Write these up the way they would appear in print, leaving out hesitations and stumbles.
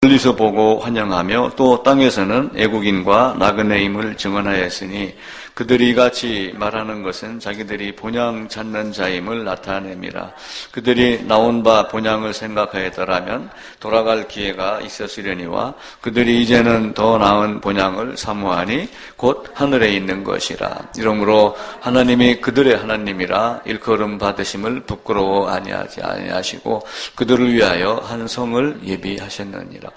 멀리서 보고 환영하며 또 땅에서는 애국인과 나그네임을 증언하였으니 그들이 이같이 말하는 것은 자기들이 본향 찾는 자임을 나타냅니다. 그들이 나온 바 본향을 생각하였더라면 돌아갈 기회가 있었으려니와 그들이 이제는 더 나은 본향을 사모하니 곧 하늘에 있는 것이라. 이러므로 하나님이 그들의 하나님이라 일컬음 받으심을 부끄러워 아니하시고 그들을 위하여 한 성을 예비하셨느니라.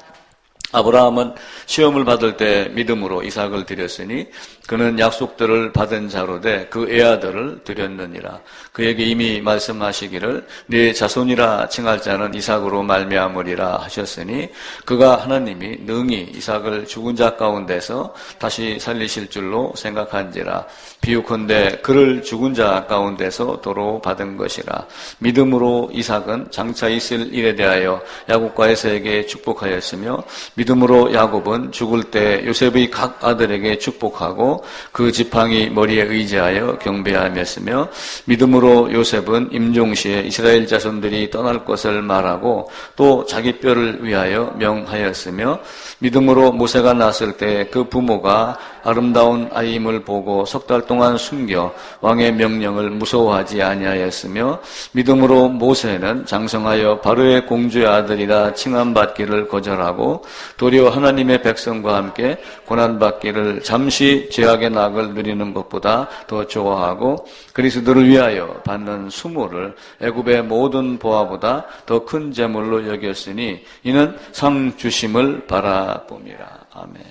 아브라함은 시험을 받을 때 믿음으로 이삭을 드렸으니 그는 약속들을 받은 자로 돼 그 애아들을 드렸느니라. 그에게 이미 말씀하시기를 네 자손이라 칭할 자는 이삭으로 말미암으리라 하셨으니 그가 하나님이 능히 이삭을 죽은 자 가운데서 다시 살리실 줄로 생각한지라. 비유컨대 그를 죽은 자 가운데서 도로 받은 것이라. 믿음으로 이삭은 장차 있을 일에 대하여 야곱과 에서에게 축복하였으며 믿음으로 야곱은 죽을 때 요셉의 각 아들에게 축복하고 그 지팡이 머리에 의지하여 경배하였으며 믿음으로 요셉은 임종시에 이스라엘 자손들이 떠날 것을 말하고 또 자기 뼈를 위하여 명하였으며 믿음으로 모세가 낳았을 때 그 부모가 아름다운 아이임을 보고 석 달 동안 숨겨 왕의 명령을 무서워하지 아니하였으며 믿음으로 모세는 장성하여 바로의 공주의 아들이라 칭함받기를 거절하고 도리어 하나님의 백성과 함께 고난받기를 잠시 죄악의 낙을 누리는 것보다 더 좋아하고 그리스도를 위하여 받는 수모를 애굽의 모든 보화보다 더 큰 재물로 여겼으니 이는 상 주심을 바라봅니다. 아멘.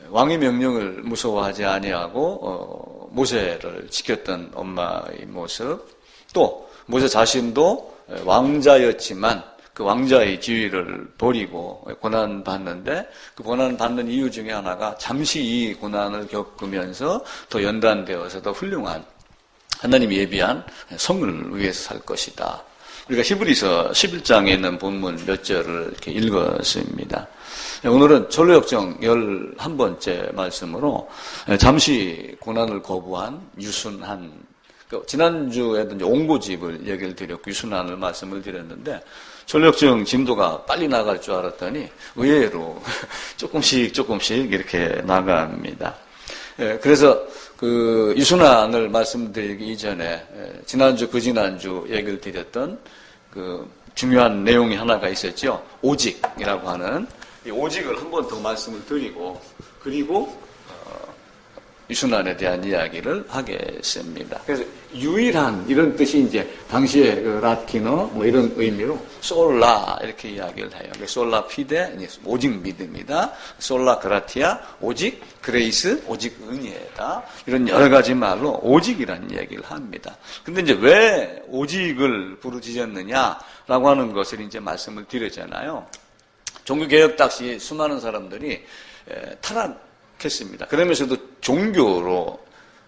왕의 명령을 무서워하지 아니하고 모세를 지켰던 엄마의 모습, 또 모세 자신도 왕자였지만 그 왕자의 지위를 버리고 고난받는데 그 고난받는 이유 중에 하나가 잠시 이 고난을 겪으면서 더 연단되어서 더 훌륭한 하나님이 예비한 성을 위해서 살 것이다. 우리가 히브리서 11장에 있는 본문 몇 절을 이렇게 읽었습니다. 오늘은 전로역정 11번째 말씀으로 잠시 고난을 거부한 유순한, 지난주에도 이제 옹고집을 얘기를 드렸고 유순한을 말씀을 드렸는데 전로역정 진도가 빨리 나갈 줄 알았더니 의외로 조금씩 이렇게 나갑니다. 그래서 그 유순한을 말씀드리기 이전에 지난주 그 지난주 얘기를 드렸던 그 중요한 내용이 하나가 있었죠. 오직이라고 하는 이 오직을 한 번 더 말씀을 드리고 그리고 유순한에 대한 이야기를 하겠습니다. 그래서 유일한 이런 뜻이 이제 당시에 그 라틴어 뭐 이런 의미로 솔라 이렇게 이야기를 해요. 솔라 피데 오직 믿음이다. 솔라 그라티아 오직 그레이스 오직 은혜다. 이런 여러 가지 말로 오직이라는 이야기를 합니다. 근데 이제 왜 오직을 부르짖었느냐라고 하는 것을 이제 말씀을 드렸잖아요. 종교개혁 당시 수많은 사람들이 타락했습니다. 그러면서도 종교로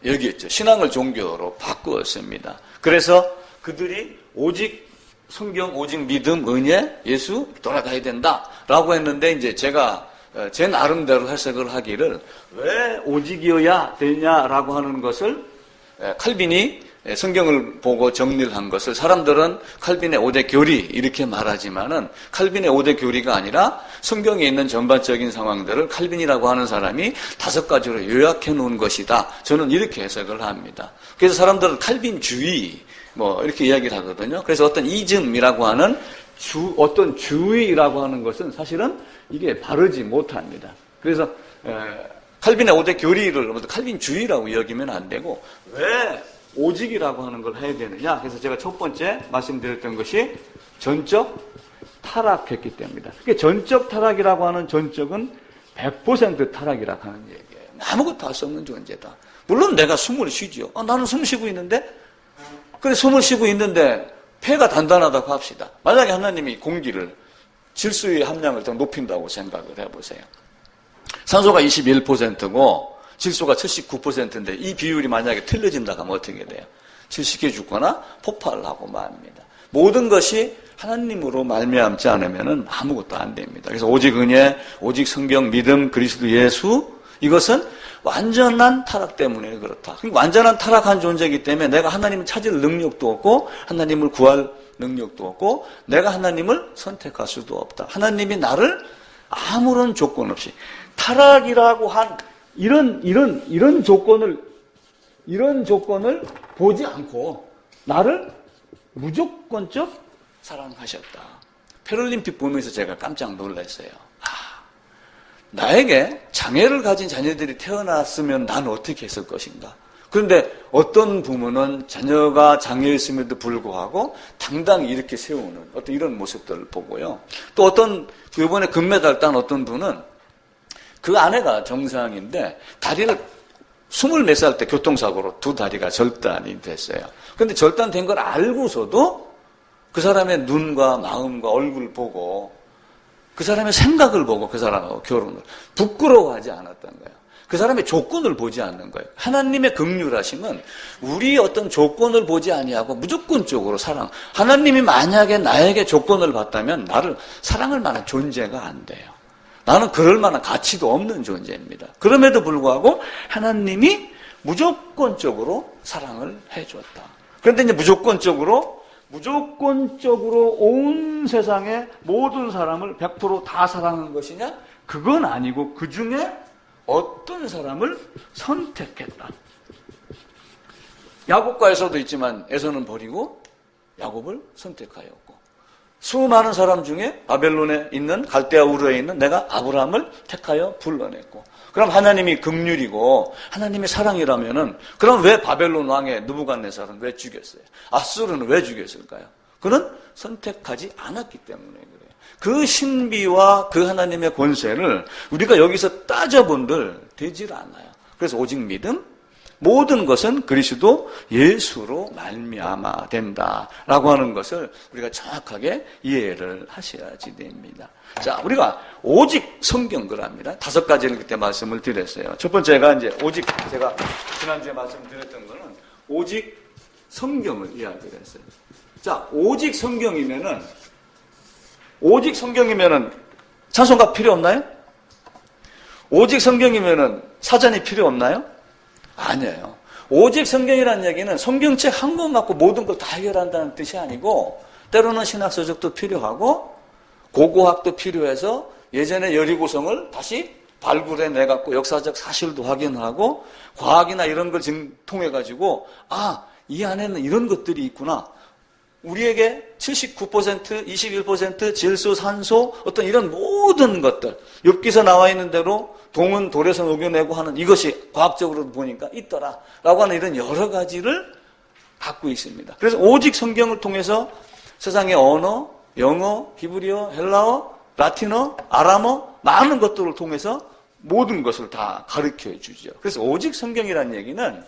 여기였죠. 신앙을 종교로 바꾸었습니다. 그래서 그들이 오직 성경, 오직 믿음, 은혜, 예수 돌아가야 된다라고 했는데 이제 제가 제 나름대로 해석을 하기를 왜 오직이어야 되냐라고 하는 것을 칼빈이 성경을 보고 정리를 한 것을 사람들은 칼빈의 5대 교리 이렇게 말하지만은 칼빈의 5대 교리가 아니라 성경에 있는 전반적인 상황들을 칼빈이라고 하는 사람이 5가지로 요약해 놓은 것이다. 저는 이렇게 해석을 합니다. 그래서 사람들은 칼빈주의 뭐 이렇게 이야기를 하거든요. 그래서 어떤 이즘이라고 하는 어떤 주의라고 하는 것은 사실은 이게 바르지 못합니다. 그래서 칼빈의 5대 교리를 칼빈주의라고 여기면 안 되고 왜 오직이라고 하는 걸 해야 되느냐. 그래서 제가 첫 번째 말씀드렸던 것이 전적 타락했기 때문이다. 그게 전적 타락이라고 하는 전적은 100% 타락이라고 하는 얘기예요. 아무것도 할 수 없는 존재다. 물론 내가 숨을 쉬죠. 나는 숨 쉬고 있는데 그래 숨을 쉬고 있는데 폐가 단단하다고 합시다. 만약에 하나님이 공기를 질소의 함량을 더 높인다고 생각을 해보세요. 산소가 21%고 질소가 79%인데 이 비율이 만약에 틀려진다고 하면 어떻게 돼요? 질식해 죽거나 폭발을 하고 맙니다. 모든 것이 하나님으로 말미암지 않으면 아무것도 안 됩니다. 그래서 오직 은혜, 오직 성경, 믿음, 그리스도 예수 이것은 완전한 타락 때문에 그렇다. 완전한 타락한 존재이기 때문에 내가 하나님을 찾을 능력도 없고 하나님을 구할 능력도 없고 내가 하나님을 선택할 수도 없다. 하나님이 나를 아무런 조건 없이 타락이라고 한 이런 조건을 보지 않고 나를 무조건적 사랑하셨다. 패럴림픽 보면서 제가 깜짝 놀랐어요. 나에게 장애를 가진 자녀들이 태어났으면 난 어떻게 했을 것인가. 그런데 어떤 부모는 자녀가 장애였음에도 불구하고 당당히 이렇게 세우는 어떤 이런 모습들을 보고요. 또 어떤 이번에 금메달 딴 어떤 분은 그 아내가 정상인데 다리를 24살 때 교통사고로 두 다리가 절단이 됐어요. 그런데 절단된 걸 알고서도 그 사람의 눈과 마음과 얼굴을 보고 그 사람의 생각을 보고 그 사람하고 결혼을 부끄러워하지 않았던 거예요. 그 사람의 조건을 보지 않는 거예요. 하나님의 긍휼하심은 우리 어떤 조건을 보지 아니하고 무조건적으로 사랑. 하나님이 만약에 나에게 조건을 봤다면 나를 사랑할 만한 존재가 안 돼요. 나는 그럴 만한 가치도 없는 존재입니다. 그럼에도 불구하고 하나님이 무조건적으로 사랑을 해줬다. 그런데 이제 무조건적으로 온 세상의 모든 사람을 100% 다 사랑한 것이냐? 그건 아니고 그 중에 어떤 사람을 선택했다. 야곱과에서도 있지만 에서는 버리고 야곱을 선택하였고 수많은 사람 중에 바벨론에 있는 갈대아 우르에 있는 내가 아브라함을 택하여 불러냈고 그럼 하나님이 긍휼이고 하나님의 사랑이라면은 그럼 왜 바벨론 왕의 느부갓네살은 왜 죽였어요? 아수르는 왜 죽였을까요? 그는 선택하지 않았기 때문에 그래요. 그 신비와 그 하나님의 권세를 우리가 여기서 따져본들 되질 않아요. 그래서 오직 믿음, 모든 것은 그리스도 예수로 말미암아 된다라고 하는 것을 우리가 정확하게 이해를 하셔야지 됩니다. 자, 우리가 오직 성경 그럽니다. 5가지를 그때 말씀을 드렸어요. 첫 번째가 이제 오직 제가 지난주에 말씀드렸던 거는 오직 성경을 이야기를 했어요. 자, 오직 성경이면은 찬송가 필요 없나요? 오직 성경이면은 사전이 필요 없나요? 아니에요. 오직 성경이라는 얘기는 성경책 한 권 갖고 모든 걸 다 해결한다는 뜻이 아니고 때로는 신학서적도 필요하고 고고학도 필요해서 예전의 여리고성을 다시 발굴해내갖고 역사적 사실도 확인하고 과학이나 이런 걸 통해가지고 이 안에는 이런 것들이 있구나. 우리에게 79%, 21% 질소, 산소 어떤 이런 모든 것들 엽기서 나와 있는 대로 동은 돌에서 녹여내고 하는 이것이 과학적으로 보니까 있더라라고 하는 이런 여러 가지를 갖고 있습니다. 그래서 오직 성경을 통해서 세상의 언어, 영어, 히브리어, 헬라어, 라틴어, 아람어 많은 것들을 통해서 모든 것을 다 가르쳐 주죠. 그래서 오직 성경이라는 얘기는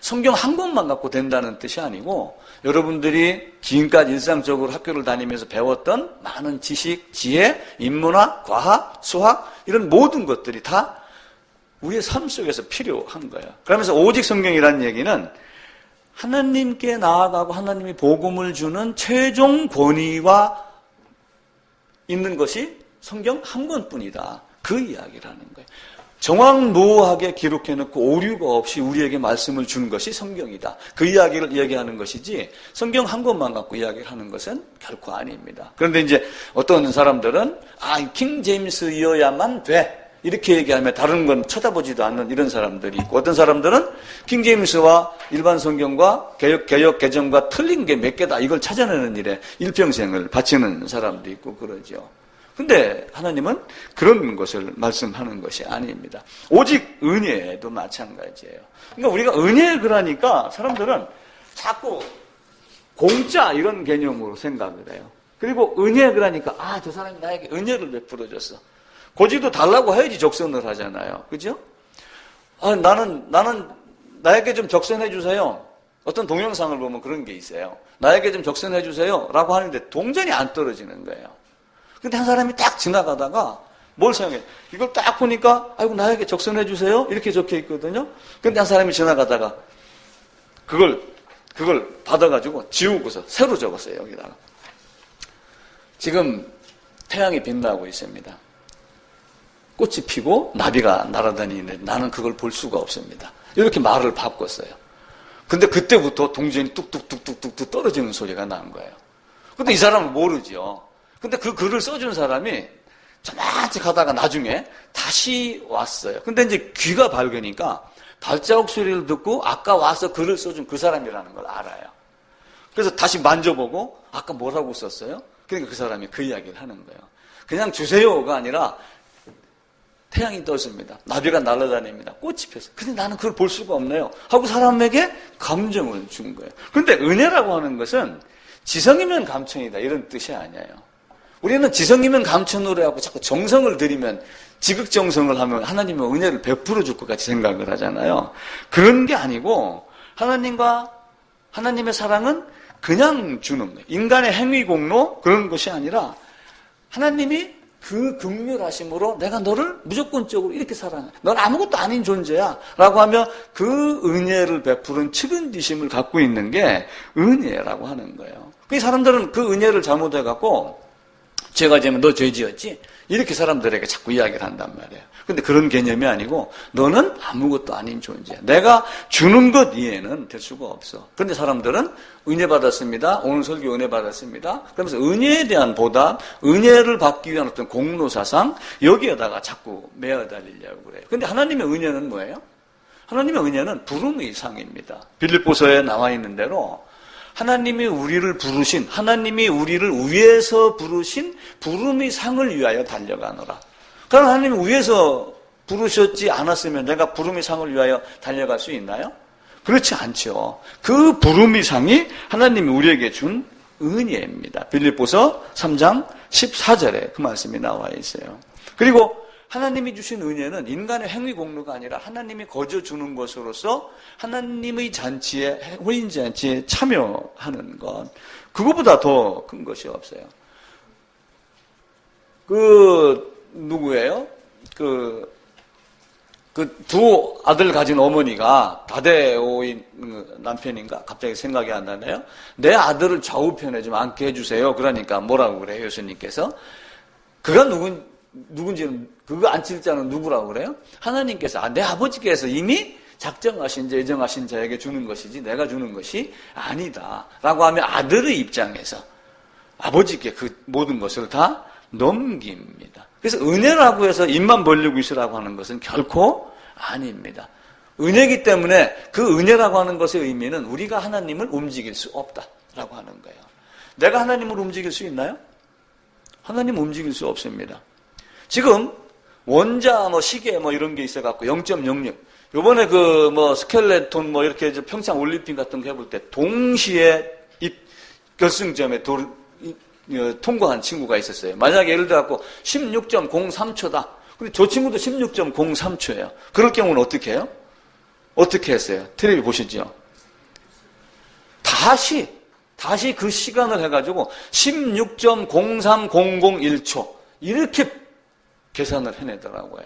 성경 한 권만 갖고 된다는 뜻이 아니고 여러분들이 지금까지 일상적으로 학교를 다니면서 배웠던 많은 지식, 지혜, 인문학, 과학, 수학 이런 모든 것들이 다 우리의 삶 속에서 필요한 거예요. 그러면서 오직 성경이라는 얘기는 하나님께 나아가고 하나님이 복음을 주는 최종 권위와 있는 것이 성경 한 권뿐이다. 그 이야기를 하는 거예요. 정확무하게 기록해놓고 오류가 없이 우리에게 말씀을 준 것이 성경이다. 그 이야기를 이야기하는 것이지 성경 한 권만 갖고 이야기를 하는 것은 결코 아닙니다. 그런데 이제 어떤 사람들은 킹 제임스여야만 돼. 이렇게 얘기하면 다른 건 쳐다보지도 않는 이런 사람들이 있고 어떤 사람들은 킹 제임스와 일반 성경과 개역 개정과 틀린 게 몇 개다. 이걸 찾아내는 일에 일평생을 바치는 사람도 있고 그러죠. 근데 하나님은 그런 것을 말씀하는 것이 아닙니다. 오직 은혜도 마찬가지예요. 그러니까 우리가 은혜 그러니까 사람들은 자꾸 공짜 이런 개념으로 생각을 해요. 그리고 은혜 그러니까 저 사람이 나에게 은혜를 베풀어줬어. 고지도 달라고 해야지 적선을 하잖아요. 그죠? 나는 나에게 좀 적선해 주세요. 어떤 동영상을 보면 그런 게 있어요. 나에게 좀 적선해 주세요. 라고 하는데 동전이 안 떨어지는 거예요. 근데 한 사람이 딱 지나가다가 뭘 생각해? 이걸 딱 보니까 아이고 나에게 적선해 주세요. 이렇게 적혀 있거든요. 근데 한 사람이 지나가다가 그걸 받아가지고 지우고서 새로 적었어요. 여기다가. 지금 태양이 빛나고 있습니다. 꽃이 피고 나비가 날아다니는데 나는 그걸 볼 수가 없습니다. 이렇게 말을 바꿨어요. 근데 그때부터 동전이 뚝뚝뚝뚝뚝 떨어지는 소리가 난 거예요. 근데 이 사람은 모르죠. 근데 그 글을 써준 사람이 저만치 가다가 나중에 다시 왔어요. 근데 이제 귀가 밝으니까 발자국 소리를 듣고 아까 와서 글을 써준 그 사람이라는 걸 알아요. 그래서 다시 만져보고 아까 뭐라고 썼어요? 그러니까 그 사람이 그 이야기를 하는 거예요. 그냥 주세요가 아니라 태양이 떴습니다. 나비가 날아다닙니다. 꽃이 폈어요. 근데 나는 그걸 볼 수가 없네요. 하고 사람에게 감정을 준 거예요. 그런데 은혜라고 하는 것은 지성이면 감천이다 이런 뜻이 아니에요. 우리는 지성이면 감천으로 하고 자꾸 정성을 들이면 지극정성을 하면 하나님은 은혜를 베풀어 줄 것 같이 생각을 하잖아요. 그런 게 아니고 하나님과 하나님의 사랑은 그냥 주는 거예요. 인간의 행위 공로 그런 것이 아니라 하나님이 그 긍휼하심으로 내가 너를 무조건적으로 이렇게 사랑해. 넌 아무것도 아닌 존재야. 라고 하며 그 은혜를 베푸는 측은지심을 갖고 있는 게 은혜라고 하는 거예요. 그 사람들은 그 은혜를 잘못해갖고 죄가 지면 너 죄 지었지? 이렇게 사람들에게 자꾸 이야기를 한단 말이에요. 근데 그런 개념이 아니고 너는 아무것도 아닌 존재야. 내가 주는 것 이외에는 될 수가 없어. 그런데 사람들은 은혜 받았습니다. 오늘 설교 은혜 받았습니다. 그러면서 은혜에 대한 보답, 은혜를 받기 위한 어떤 공로사상 여기에다가 자꾸 매어달리려고 그래요. 근데 하나님의 은혜는 뭐예요? 하나님의 은혜는 부름의 상입니다. 빌립보서에 나와 있는 대로 하나님이 우리를 부르신, 하나님이 우리를 위에서 부르신 부름의 상을 위하여 달려가노라. 그럼 하나님이 위에서 부르셨지 않았으면 내가 부름의 상을 위하여 달려갈 수 있나요? 그렇지 않죠. 그 부름의 상이 하나님이 우리에게 준 은혜입니다. 빌립보서 3장 14절에 그 말씀이 나와 있어요. 그리고 하나님이 주신 은혜는 인간의 행위 공로가 아니라 하나님이 거저 주는 것으로서 하나님의 잔치에, 혼인 잔치에 참여하는 것. 그거보다 더 큰 것이 없어요. 누구예요? 두 아들 가진 어머니가 다데오인 남편인가? 갑자기 생각이 안 나네요. 내 아들을 좌우편에 좀 앉게 해주세요. 그러니까 뭐라고 그래요? 예수님께서. 그가 누군지는, 그거 앉힐 자는 누구라고 그래요? 하나님께서, 내 아버지께서 이미 작정하신, 예정하신 자에게 주는 것이지 내가 주는 것이 아니다. 라고 하면 아들의 입장에서 아버지께 그 모든 것을 다 넘깁니다. 그래서 은혜라고 해서 입만 벌리고 있으라고 하는 것은 결코 아닙니다. 은혜이기 때문에 그 은혜라고 하는 것의 의미는 우리가 하나님을 움직일 수 없다라고 하는 거예요. 내가 하나님을 움직일 수 있나요? 하나님 움직일 수 없습니다. 지금 원자 시계 이런 게 있어갖고 0.06. 요번에 스켈레톤 이렇게 평창 올림픽 같은 거 해볼 때 동시에 결승점에 통과한 친구가 있었어요. 만약에 예를 들어갖고 16.03초다. 근데 저 친구도 16.03초예요. 그럴 경우는 어떻게 해요? 어떻게 했어요? 텔레비 보시죠. 다시 그 시간을 해가지고 16.03001초 이렇게 계산을 해내더라고요.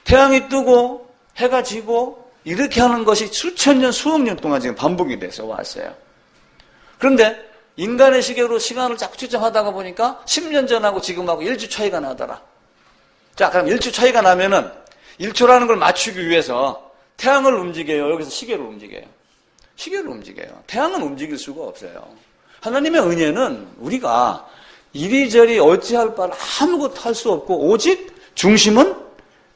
태양이 뜨고 해가 지고 이렇게 하는 것이 수천 년, 수억 년 동안 지금 반복이 돼서 왔어요. 그런데 인간의 시계로 시간을 자꾸 측정하다가 보니까 10년 전하고 지금하고 1초 차이가 나더라. 자, 그럼 1초 차이가 나면은 1초라는 걸 맞추기 위해서 태양을 움직여요? 여기서 시계를 움직여요? 시계를 움직여요. 태양은 움직일 수가 없어요. 하나님의 은혜는 우리가 이리저리 어찌할 바를 아무것도 할 수 없고 오직 중심은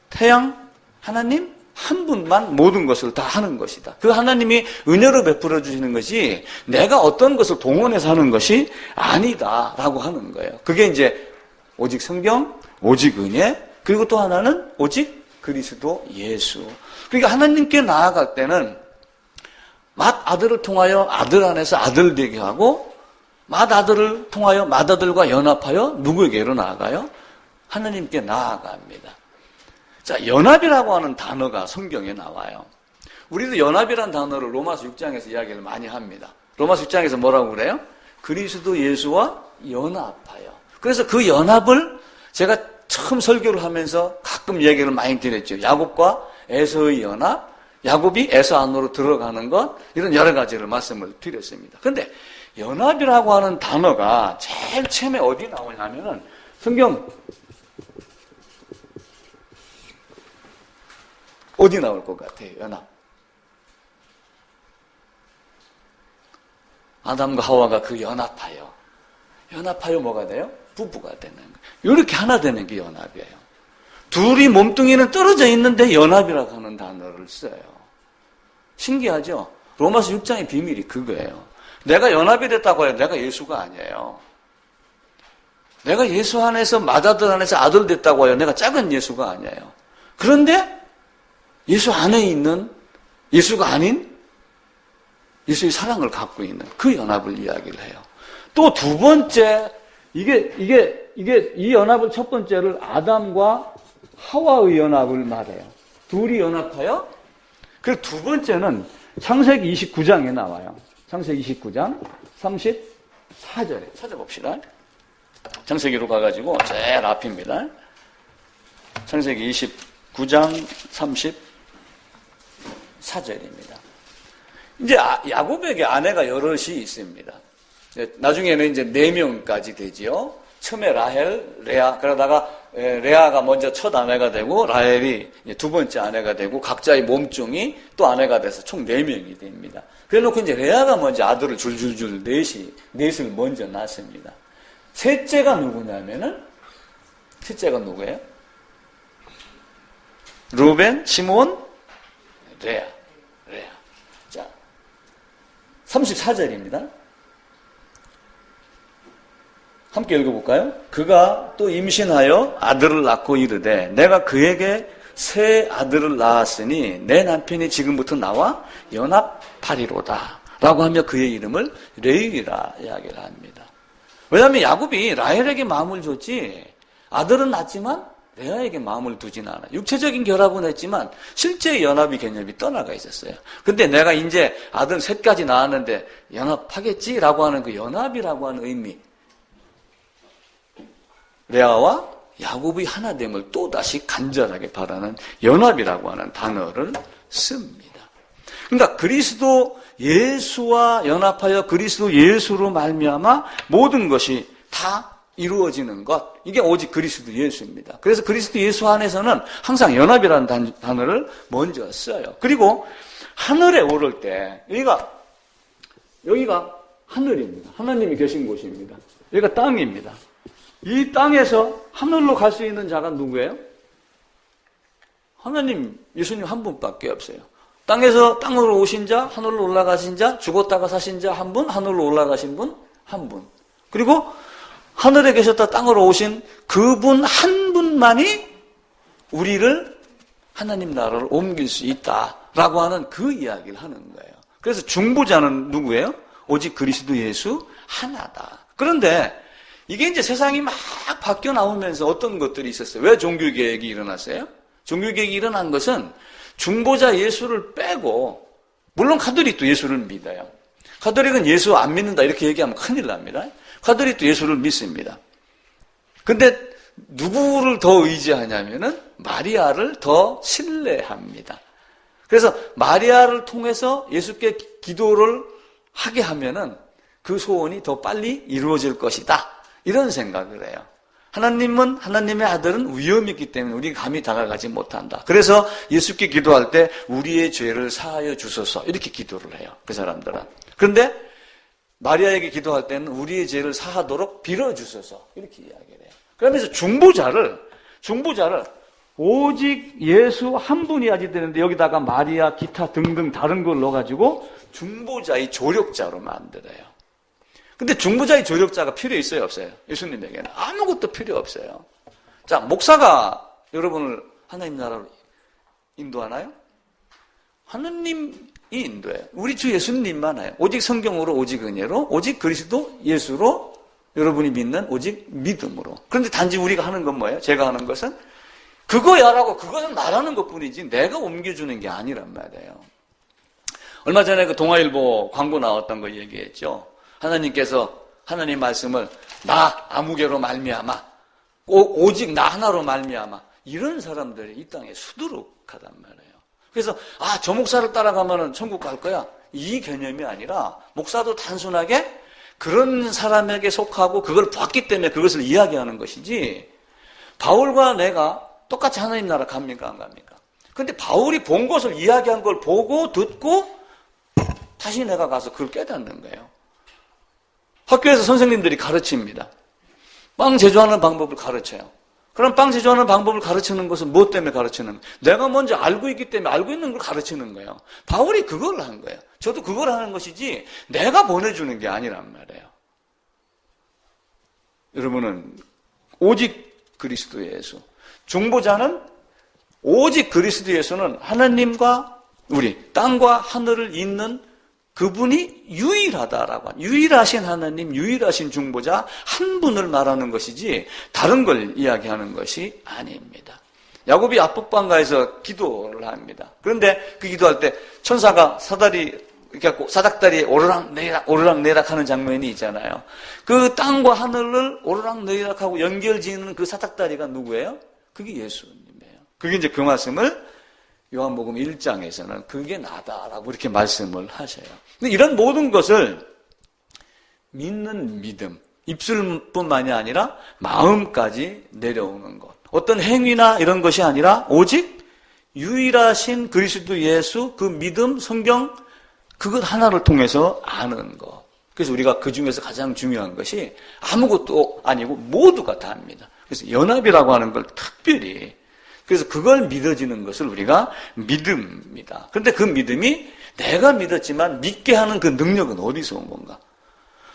태양, 하나님 한 분만 모든 것을 다 하는 것이다. 그 하나님이 은혜로 베풀어 주시는 것이 내가 어떤 것을 동원해서 하는 것이 아니다라고 하는 거예요. 그게 이제 오직 성경, 오직 은혜, 그리고 또 하나는 오직 그리스도 예수. 그러니까 하나님께 나아갈 때는 맏아들을 통하여 아들 안에서 아들 되게 하고 맏아들을 통하여 맏아들과 연합하여 누구에게로 나아가요? 하나님께 나아갑니다. 자, 연합이라고 하는 단어가 성경에 나와요. 우리도 연합이라는 단어를 로마서 6장에서 이야기를 많이 합니다. 로마서 6장에서 뭐라고 그래요? 그리스도 예수와 연합하여. 그래서 그 연합을 제가 처음 설교를 하면서 가끔 얘기를 많이 드렸죠. 야곱과 에서의 연합, 야곱이 에서 안으로 들어가는 것, 이런 여러 가지를 말씀을 드렸습니다. 그런데 연합이라고 하는 단어가 제일 처음에 어디 나오냐면은 성경 어디 나올 것 같아요? 연합. 아담과 하와가 그 연합하여 뭐가 돼요? 부부가 되는 거예요. 이렇게 하나 되는 게 연합이에요. 둘이 몸뚱이는 떨어져 있는데 연합이라고 하는 단어를 써요. 신기하죠? 로마서 6장의 비밀이 그거예요. 내가 연합이 됐다고 해요. 내가 예수가 아니에요. 내가 예수 안에서 맏아들 안에서 아들 됐다고 해요. 내가 작은 예수가 아니에요. 그런데 예수 안에 있는 예수가 아닌 예수의 사랑을 갖고 있는 그 연합을 이야기를 해요. 또 두 번째, 이 연합을 첫 번째를 아담과 하와의 연합을 말해요. 둘이 연합하여. 그리고 두 번째는 창세기 29장에 나와요. 창세기 29장 34절에 찾아봅시다. 창세기로 가가지고 제일 앞입니다. 창세기 29장 34절입니다. 이제 야곱에게 아내가 여럿이 있습니다. 나중에는 이제 4명까지 되지요. 처음에 라헬, 레아, 그러다가 레아가 먼저 첫 아내가 되고 라헬이 두 번째 아내가 되고 각자의 몸종이 또 아내가 돼서 총 4명이 됩니다. 그래놓고 이제 레아가 먼저 아들을 줄줄줄 넷을 먼저 낳습니다. 셋째가 누구냐면은 셋째가 누구예요? 루벤, 시몬, 레아. 자, 34절입니다. 함께 읽어볼까요? 그가 또 임신하여 아들을 낳고 이르되 내가 그에게 새 아들을 낳았으니 내 남편이 지금부터 나와 연합하리로다 라고 하며 그의 이름을 레위라 이야기를 합니다. 왜냐하면 야곱이 라헬에게 마음을 줬지 아들은 낳지만 레아에게 마음을 두진 않아. 육체적인 결합은 했지만 실제 연합의 개념이 떠나가 있었어요. 근데 내가 이제 아들 셋까지 낳았는데 연합하겠지라고 하는 그 연합이라고 하는 의미, 레아와 야곱의 하나됨을 또다시 간절하게 바라는 연합이라고 하는 단어를 씁니다. 그러니까 그리스도 예수와 연합하여 그리스도 예수로 말미암아 모든 것이 다 이루어지는 것, 이게 오직 그리스도 예수입니다. 그래서 그리스도 예수 안에서는 항상 연합이라는 단어를 먼저 써요. 그리고 하늘에 오를 때 여기가 하늘입니다. 하나님이 계신 곳입니다. 여기가 땅입니다. 이 땅에서 하늘로 갈 수 있는 자가 누구예요? 하나님, 예수님 한 분밖에 없어요. 땅에서 땅으로 오신 자, 하늘로 올라가신 자, 죽었다가 사신 자 한 분, 하늘로 올라가신 분 한 분. 그리고 하늘에 계셨다 땅으로 오신 그분 한 분만이 우리를 하나님 나라로 옮길 수 있다라고 하는 그 이야기를 하는 거예요. 그래서 중보자는 누구예요? 오직 그리스도 예수 하나다. 그런데 이게 이제 세상이 막 바뀌어 나오면서 어떤 것들이 있었어요. 왜 종교개혁이 일어났어요? 종교개혁이 일어난 것은 중보자 예수를 빼고, 물론 카톨릭도 예수를 믿어요. 카톨릭은 예수 안 믿는다 이렇게 얘기하면 큰일 납니다. 카톨릭도 예수를 믿습니다. 근데 누구를 더 의지하냐면은 마리아를 더 신뢰합니다. 그래서 마리아를 통해서 예수께 기도를 하게 하면은 그 소원이 더 빨리 이루어질 것이다. 이런 생각을 해요. 하나님은, 하나님의 아들은 위험이 있기 때문에 우리가 감히 다가가지 못한다. 그래서 예수께 기도할 때 우리의 죄를 사하여 주소서 이렇게 기도를 해요. 그 사람들은. 그런데 마리아에게 기도할 때는 우리의 죄를 사하도록 빌어주소서 이렇게 이야기를 해요. 그러면서 중보자를 오직 예수 한 분이 하지 되는데 여기다가 마리아, 기타 등등 다른 걸 넣어가지고 중보자의 조력자로 만들어요. 근데 중보자의 조력자가 필요 있어요, 없어요? 예수님에게는 아무것도 필요 없어요. 자, 목사가 여러분을 하나님 나라로 인도하나요? 하나님이 인도해요. 우리 주 예수님만 해요. 오직 성경으로, 오직 은혜로, 오직 그리스도 예수로 여러분이 믿는 오직 믿음으로. 그런데 단지 우리가 하는 건 뭐예요? 제가 하는 것은 그거야라고 그거는 말하는 것뿐이지 내가 옮겨주는 게 아니란 말이에요. 얼마 전에 그 동아일보 광고 나왔던 거 얘기했죠. 하나님께서 하나님 말씀을 나 아무개로 말미암아 오직 나 하나로 말미암아 이런 사람들이 이 땅에 수두룩하단 말이에요. 그래서 저 목사를 따라가면은 천국 갈 거야 이 개념이 아니라 목사도 단순하게 그런 사람에게 속하고 그걸 봤기 때문에 그것을 이야기하는 것이지 바울과 내가 똑같이 하나님 나라 갑니까 안 갑니까? 근데 바울이 본 것을 이야기한 걸 보고 듣고 다시 내가 가서 그걸 깨닫는 거예요. 학교에서 선생님들이 가르칩니다. 빵 제조하는 방법을 가르쳐요. 그럼 빵 제조하는 방법을 가르치는 것은 무엇 때문에 가르치는 거예요? 내가 먼저 알고 있기 때문에 알고 있는 걸 가르치는 거예요. 바울이 그걸 한 거예요. 저도 그걸 하는 것이지 내가 보내주는 게 아니란 말이에요. 여러분은 오직 그리스도 예수. 중보자는 오직 그리스도 예수는 하나님과 우리 땅과 하늘을 잇는 그분이 유일하다라고 유일하신 하나님, 유일하신 중보자 한 분을 말하는 것이지 다른 걸 이야기하는 것이 아닙니다. 야곱이 압박방가에서 기도를 합니다. 그런데 그 기도할 때 천사가 사닥다리에 오르락내리락 하는 장면이 있잖아요. 그 땅과 하늘을 오르락내리락하고 연결지는 그 사닥다리가 누구예요? 그게 예수님이에요. 그게 이제 그 말씀을 요한복음 1장에서는 그게 나다라고 이렇게 말씀을 하셔요. 근데 이런 모든 것을 믿는 믿음, 입술뿐만이 아니라 마음까지 내려오는 것. 어떤 행위나 이런 것이 아니라 오직 유일하신 그리스도 예수, 그 믿음, 성경, 그것 하나를 통해서 아는 것. 그래서 우리가 그 중에서 가장 중요한 것이 아무것도 아니고 모두가 다입니다. 그래서 연합이라고 하는 걸 특별히 그래서 그걸 믿어지는 것을 우리가 믿음입니다. 그런데 그 믿음이 내가 믿었지만 믿게 하는 그 능력은 어디서 온 건가?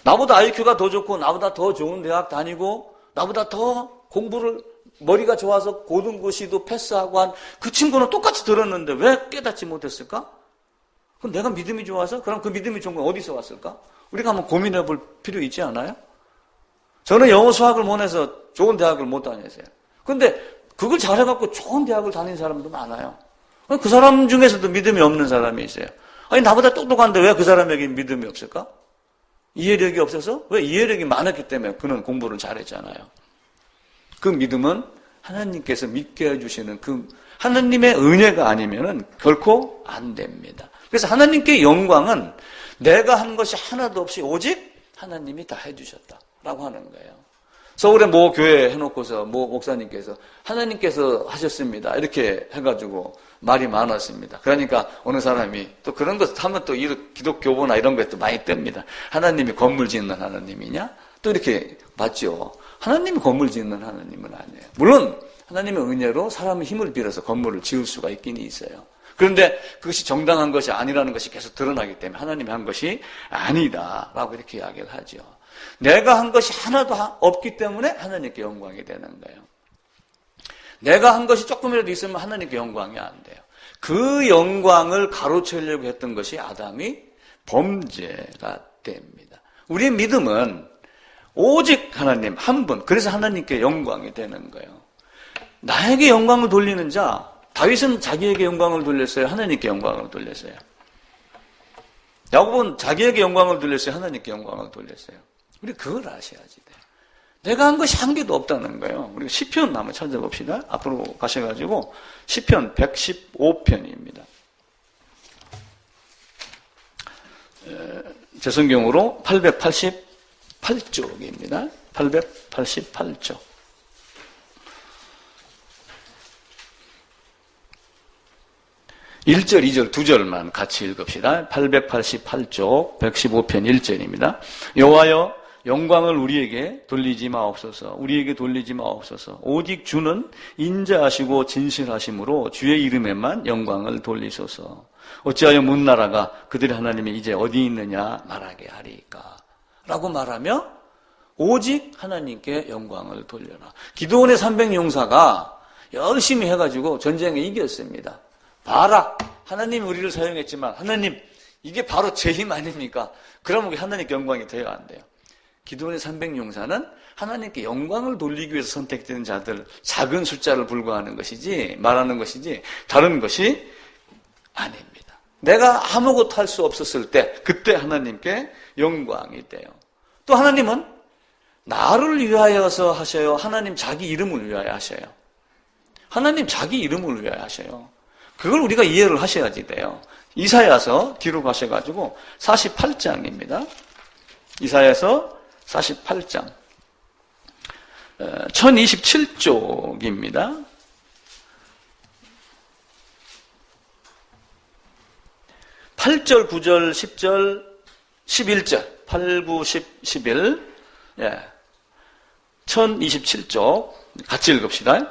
나보다 IQ가 더 좋고 나보다 더 좋은 대학 다니고 나보다 더 공부를 머리가 좋아서 고등고시도 패스하고 한 그 친구는 똑같이 들었는데 왜 깨닫지 못했을까? 그럼 내가 믿음이 좋아서? 그럼 그 믿음이 좋은 건 어디서 왔을까? 우리가 한번 고민해 볼 필요 있지 않아요? 저는 영어 수학을 못 해서 좋은 대학을 못 다녔어요. 근데 그걸 잘해갖고 좋은 대학을 다닌 사람도 많아요. 그 사람 중에서도 믿음이 없는 사람이 있어요. 아니 나보다 똑똑한데 왜 그 사람에게 믿음이 없을까? 이해력이 없어서? 왜 이해력이 많았기 때문에 그는 공부를 잘했잖아요. 그 믿음은 하나님께서 믿게 해주시는 그 하나님의 은혜가 아니면은 결코 안 됩니다. 그래서 하나님께 영광은 내가 한 것이 하나도 없이 오직 하나님이 다 해주셨다라고 하는 거예요. 서울에 모 교회 해놓고서 모 목사님께서 하나님께서 하셨습니다. 이렇게 해가지고 말이 많았습니다. 그러니까 어느 사람이 또 그런 것 하면 또 기독교보나 이런 것도 많이 뜹니다. 하나님이 건물 짓는 하나님이냐? 또 이렇게 맞죠. 하나님이 건물 짓는 하나님은 아니에요. 물론 하나님의 은혜로 사람의 힘을 빌어서 건물을 지을 수가 있긴 있어요. 그런데 그것이 정당한 것이 아니라는 것이 계속 드러나기 때문에 하나님이 한 것이 아니다라고 이렇게 이야기를 하죠. 내가 한 것이 하나도 없기 때문에 하나님께 영광이 되는 거예요. 내가 한 것이 조금이라도 있으면 하나님께 영광이 안 돼요. 그 영광을 가로채려고 했던 것이 아담이 범죄가 됩니다. 우리의 믿음은 오직 하나님 한 분, 그래서 하나님께 영광이 되는 거예요. 나에게 영광을 돌리는 자, 다윗은 자기에게 영광을 돌렸어요? 하나님께 영광을 돌렸어요? 야곱은 자기에게 영광을 돌렸어요? 하나님께 영광을 돌렸어요? 우리 그걸 아셔야지 돼요. 내가 한 것이 한 개도 없다는 거예요. 우리가 시편 한번 찾아봅시다. 앞으로 가셔가지고 시편 115편입니다. 제 성경으로 888쪽입니다. 888쪽. 1절, 2절, 2절만 같이 읽읍시다. 888쪽 115편 1절입니다. 여호와여 영광을 우리에게 돌리지 마옵소서. 우리에게 돌리지 마옵소서. 오직 주는 인자하시고 진실하심으로 주의 이름에만 영광을 돌리소서. 어찌하여 문나라가 그들의 하나님이 이제 어디 있느냐 말하게 하리까? 라고 말하며 오직 하나님께 영광을 돌려라. 기드온의 300용사가 열심히 해가지고 전쟁에 이겼습니다. 봐라, 하나님이 우리를 사용했지만 하나님 이게 바로 제 힘 아닙니까? 그러면 하나님께 영광이 돼야 안 돼요. 기드온의 300용사는 하나님께 영광을 돌리기 위해서 선택된 자들 작은 숫자를 불과하는 것이지 말하는 것이지 다른 것이 아닙니다. 내가 아무것도 할 수 없었을 때 그때 하나님께 영광이 돼요. 또 하나님은 나를 위하여서 하셔요? 하나님 자기 이름을 위하여 하셔요? 하나님 자기 이름을 위하여 하셔요. 그걸 우리가 이해를 하셔야지 돼요. 이사야서 뒤로 가셔가지고 48장입니다. 이사야서 48장 1027쪽입니다. 8절, 9절, 10절, 11절 8, 9, 10, 11, 1027쪽 같이 읽읍시다.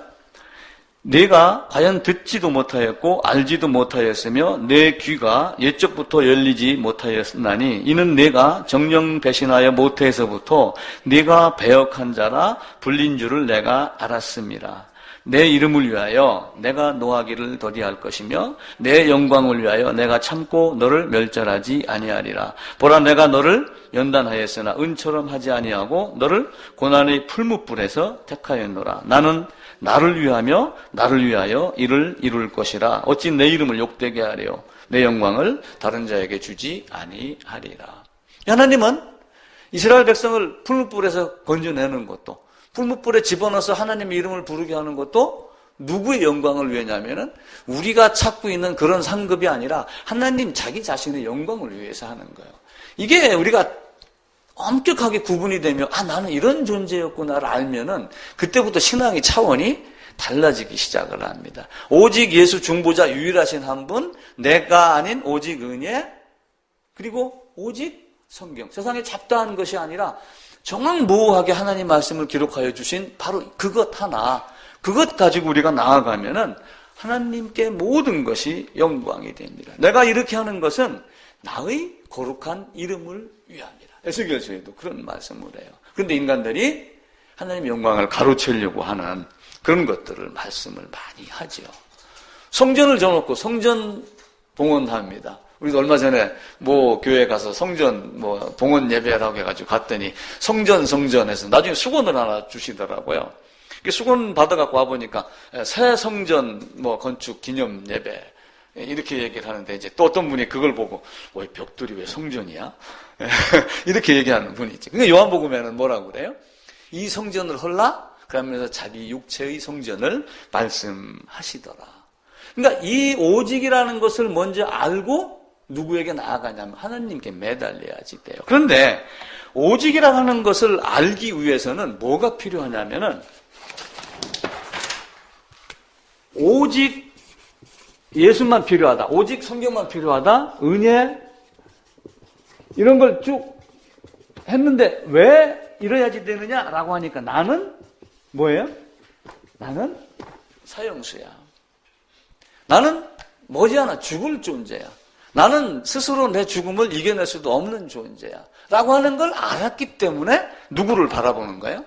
내가 과연 듣지도 못하였고 알지도 못하였으며 내 귀가 옛적부터 열리지 못하였나니 이는 내가 정령 배신하여 못해서부터 네가 배역한 자라 불린 줄을 내가 알았음이라. 내 이름을 위하여 내가 노하기를 더디할 것이며 내 영광을 위하여 내가 참고 너를 멸절하지 아니하리라. 보라, 내가 너를 연단하였으나 은처럼 하지 아니하고 너를 고난의 풀무불에서 택하였노라. 나는 나를 위하여 이를 이룰 것이라. 어찌 내 이름을 욕되게 하려 내 영광을 다른 자에게 주지 아니하리라. 하나님은 이스라엘 백성을 풀무불에서 건져내는 것도, 풀무불에 집어넣어서 하나님의 이름을 부르게 하는 것도 누구의 영광을 위하냐면은 우리가 찾고 있는 그런 상급이 아니라 하나님 자기 자신의 영광을 위해서 하는 거예요. 이게 우리가 엄격하게 구분이 되며 나는 이런 존재였구나를 알면은 그때부터 신앙의 차원이 달라지기 시작을 합니다. 오직 예수 중보자 유일하신 한 분, 내가 아닌 오직 은혜, 그리고 오직 성경. 세상에 잡다한 것이 아니라 정확무오하게 하나님 말씀을 기록하여 주신 바로 그것 하나, 그것 가지고 우리가 나아가면은 하나님께 모든 것이 영광이 됩니다. 내가 이렇게 하는 것은 나의 거룩한 이름을 위함이다. 에스겔서에도 그런 말씀을 해요. 그런데 인간들이 하나님의 영광을 가로채려고 하는 그런 것들을 말씀을 많이 하죠. 성전을 져놓고 성전 봉헌합니다. 우리도 얼마 전에 교회 가서 성전 봉헌 예배라고 해가지고 갔더니 성전에서 나중에 수건을 하나 주시더라고요. 수건 받아갖고 와보니까 새 성전 건축 기념 예배 이렇게 얘기를 하는데, 이제 또 어떤 분이 그걸 보고 벽돌이 왜 성전이야? 이렇게 얘기하는 분이 있지. 그러니까 요한복음에는 뭐라고 그래요? 이 성전을 헐라? 그러면서 자기 육체의 성전을 말씀하시더라. 그러니까 이 오직이라는 것을 먼저 알고 누구에게 나아가냐면 하나님께 매달려야지 돼요. 그런데 오직이라고 하는 것을 알기 위해서는 뭐가 필요하냐면은 오직 예수만 필요하다, 오직 성경만 필요하다, 은혜 이런 걸 쭉 했는데 왜 이래야지 되느냐라고 하니까 나는 뭐예요? 나는 사형수야. 나는 머지않아 죽을 존재야. 나는 스스로 내 죽음을 이겨낼 수도 없는 존재야. 라고 하는 걸 알았기 때문에 누구를 바라보는 거예요?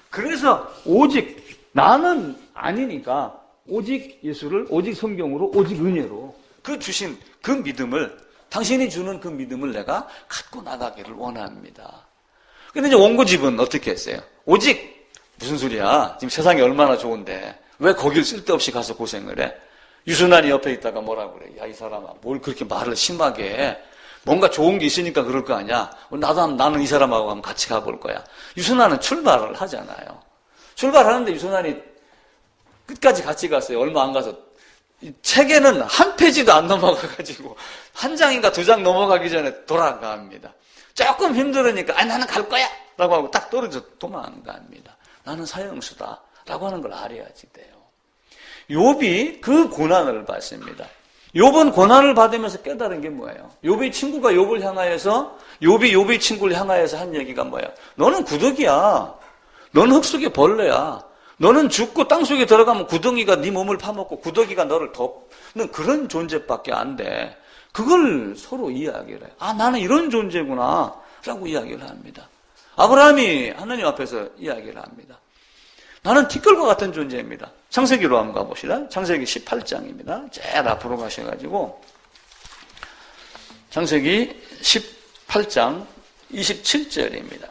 그래서 오직 나는 아니니까 오직 예수를 오직 성경으로 오직 은혜로 그 주신 그 믿음을, 당신이 주는 그 믿음을 내가 갖고 나가기를 원합니다. 근데 이제 원고집은 어떻게 했어요? 오직 무슨 소리야? 지금 세상이 얼마나 좋은데 왜 거길 쓸데없이 가서 고생을 해? 유순환이 옆에 있다가 뭐라고 그래? 야, 이 사람아, 뭘 그렇게 말을 심하게 해? 뭔가 좋은 게 있으니까 그럴 거 아니야? 나는 이 사람하고 한번 같이 가볼 거야. 유순환은 출발을 하잖아요. 출발하는데 유순환이 끝까지 같이 갔어요. 얼마 안 가서. 책에는 한 페이지도 안 넘어가가지고 한 장인가 두 장 넘어가기 전에 돌아갑니다. 조금 힘들으니까 나는 갈 거야! 라고 하고 딱 떨어져 도망갑니다. 나는 사형수다. 라고 하는 걸 알아야지 돼요. 욥이 그 고난을 받습니다. 욥은 고난을 받으면서 깨달은 게 뭐예요? 욥의 친구가 욥을 향하여서, 욥의 친구를 향하여서 한 얘기가 뭐예요? 너는 구더기야. 너는 흙 속의 벌레야. 너는 죽고 땅속에 들어가면 구덩이가 네 몸을 파먹고 구더기가 너를 덮는 그런 존재밖에 안 돼. 그걸 서로 이야기를 해요. 나는 이런 존재구나 라고 이야기를 합니다. 아브라함이 하나님 앞에서 이야기를 합니다. 나는 티끌과 같은 존재입니다. 창세기로 한번 가봅시다. 창세기 18장입니다. 제일 앞으로 가셔가지고 창세기 18장 27절입니다.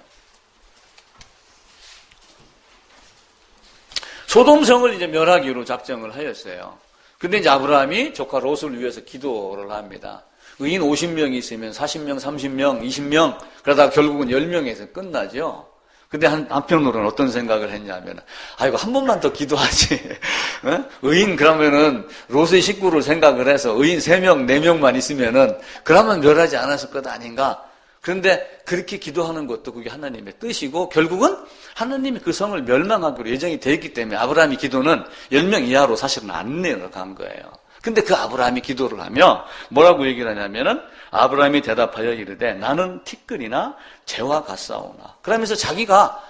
소돔성을 이제 멸하기로 작정을 하였어요. 근데 이제 아브라함이 조카 롯을 위해서 기도를 합니다. 의인 50명이 있으면 40명, 30명, 20명, 그러다가 결국은 10명에서 끝나죠. 근데 한편으로는 어떤 생각을 했냐면, 이거 한 번만 더 기도하지. 의인 그러면은 롯의 식구를 생각을 해서 의인 3명, 4명만 있으면은 그러면 멸하지 않았을 것 아닌가. 그런데 그렇게 기도하는 것도 그게 하나님의 뜻이고 결국은 하나님이 그 성을 멸망하기로 예정이 되어 있기 때문에 아브라함의 기도는 10명 이하로 사실은 안 내려간 거예요. 근데 그 아브라함이 기도를 하며 뭐라고 얘기를 하냐면은 아브라함이 대답하여 이르되 나는 티끌이나 재와 같사오나. 그러면서 자기가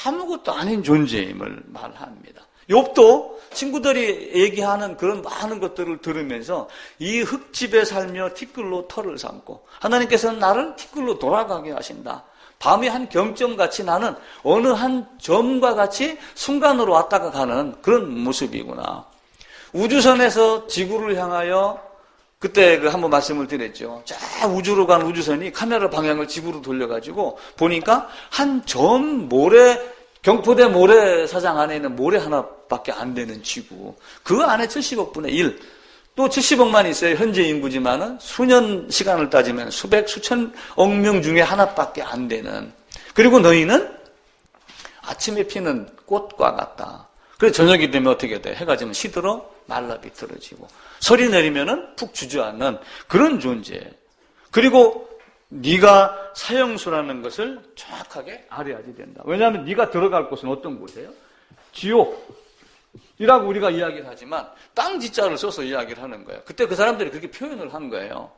아무것도 아닌 존재임을 말합니다. 욥도 친구들이 얘기하는 그런 많은 것들을 들으면서 이 흙집에 살며 티끌로 털을 삼고 하나님께서는 나를 티끌로 돌아가게 하신다. 밤이 한 경점같이 나는 어느 한 점과 같이 순간으로 왔다가 가는 그런 모습이구나. 우주선에서 지구를 향하여 그때 한번 말씀을 드렸죠. 저 우주로 간 우주선이 카메라 방향을 지구로 돌려가지고 보니까 한 점 모래, 경포대 모래사장 안에 있는 모래 하나밖에 안 되는 지구. 그 안에 70억 분의 1. 또 70억만 있어요. 현재 인구지만은 수년 시간을 따지면 수백, 수천억 명 중에 하나밖에 안 되는. 그리고 너희는 아침에 피는 꽃과 같다. 그래서 저녁이 되면 어떻게 돼? 해가 지면 시들어 말라 비틀어지고 설이 내리면은 푹 주저앉는 그런 존재. 그리고 네가 사형수라는 것을 정확하게 알아야지 된다. 왜냐하면 네가 들어갈 곳은 어떤 곳이에요? 지옥이라고 우리가 이야기를 하지만 땅 지자를 써서 이야기를 하는 거예요. 그때 그 사람들이 그렇게 표현을 한 거예요.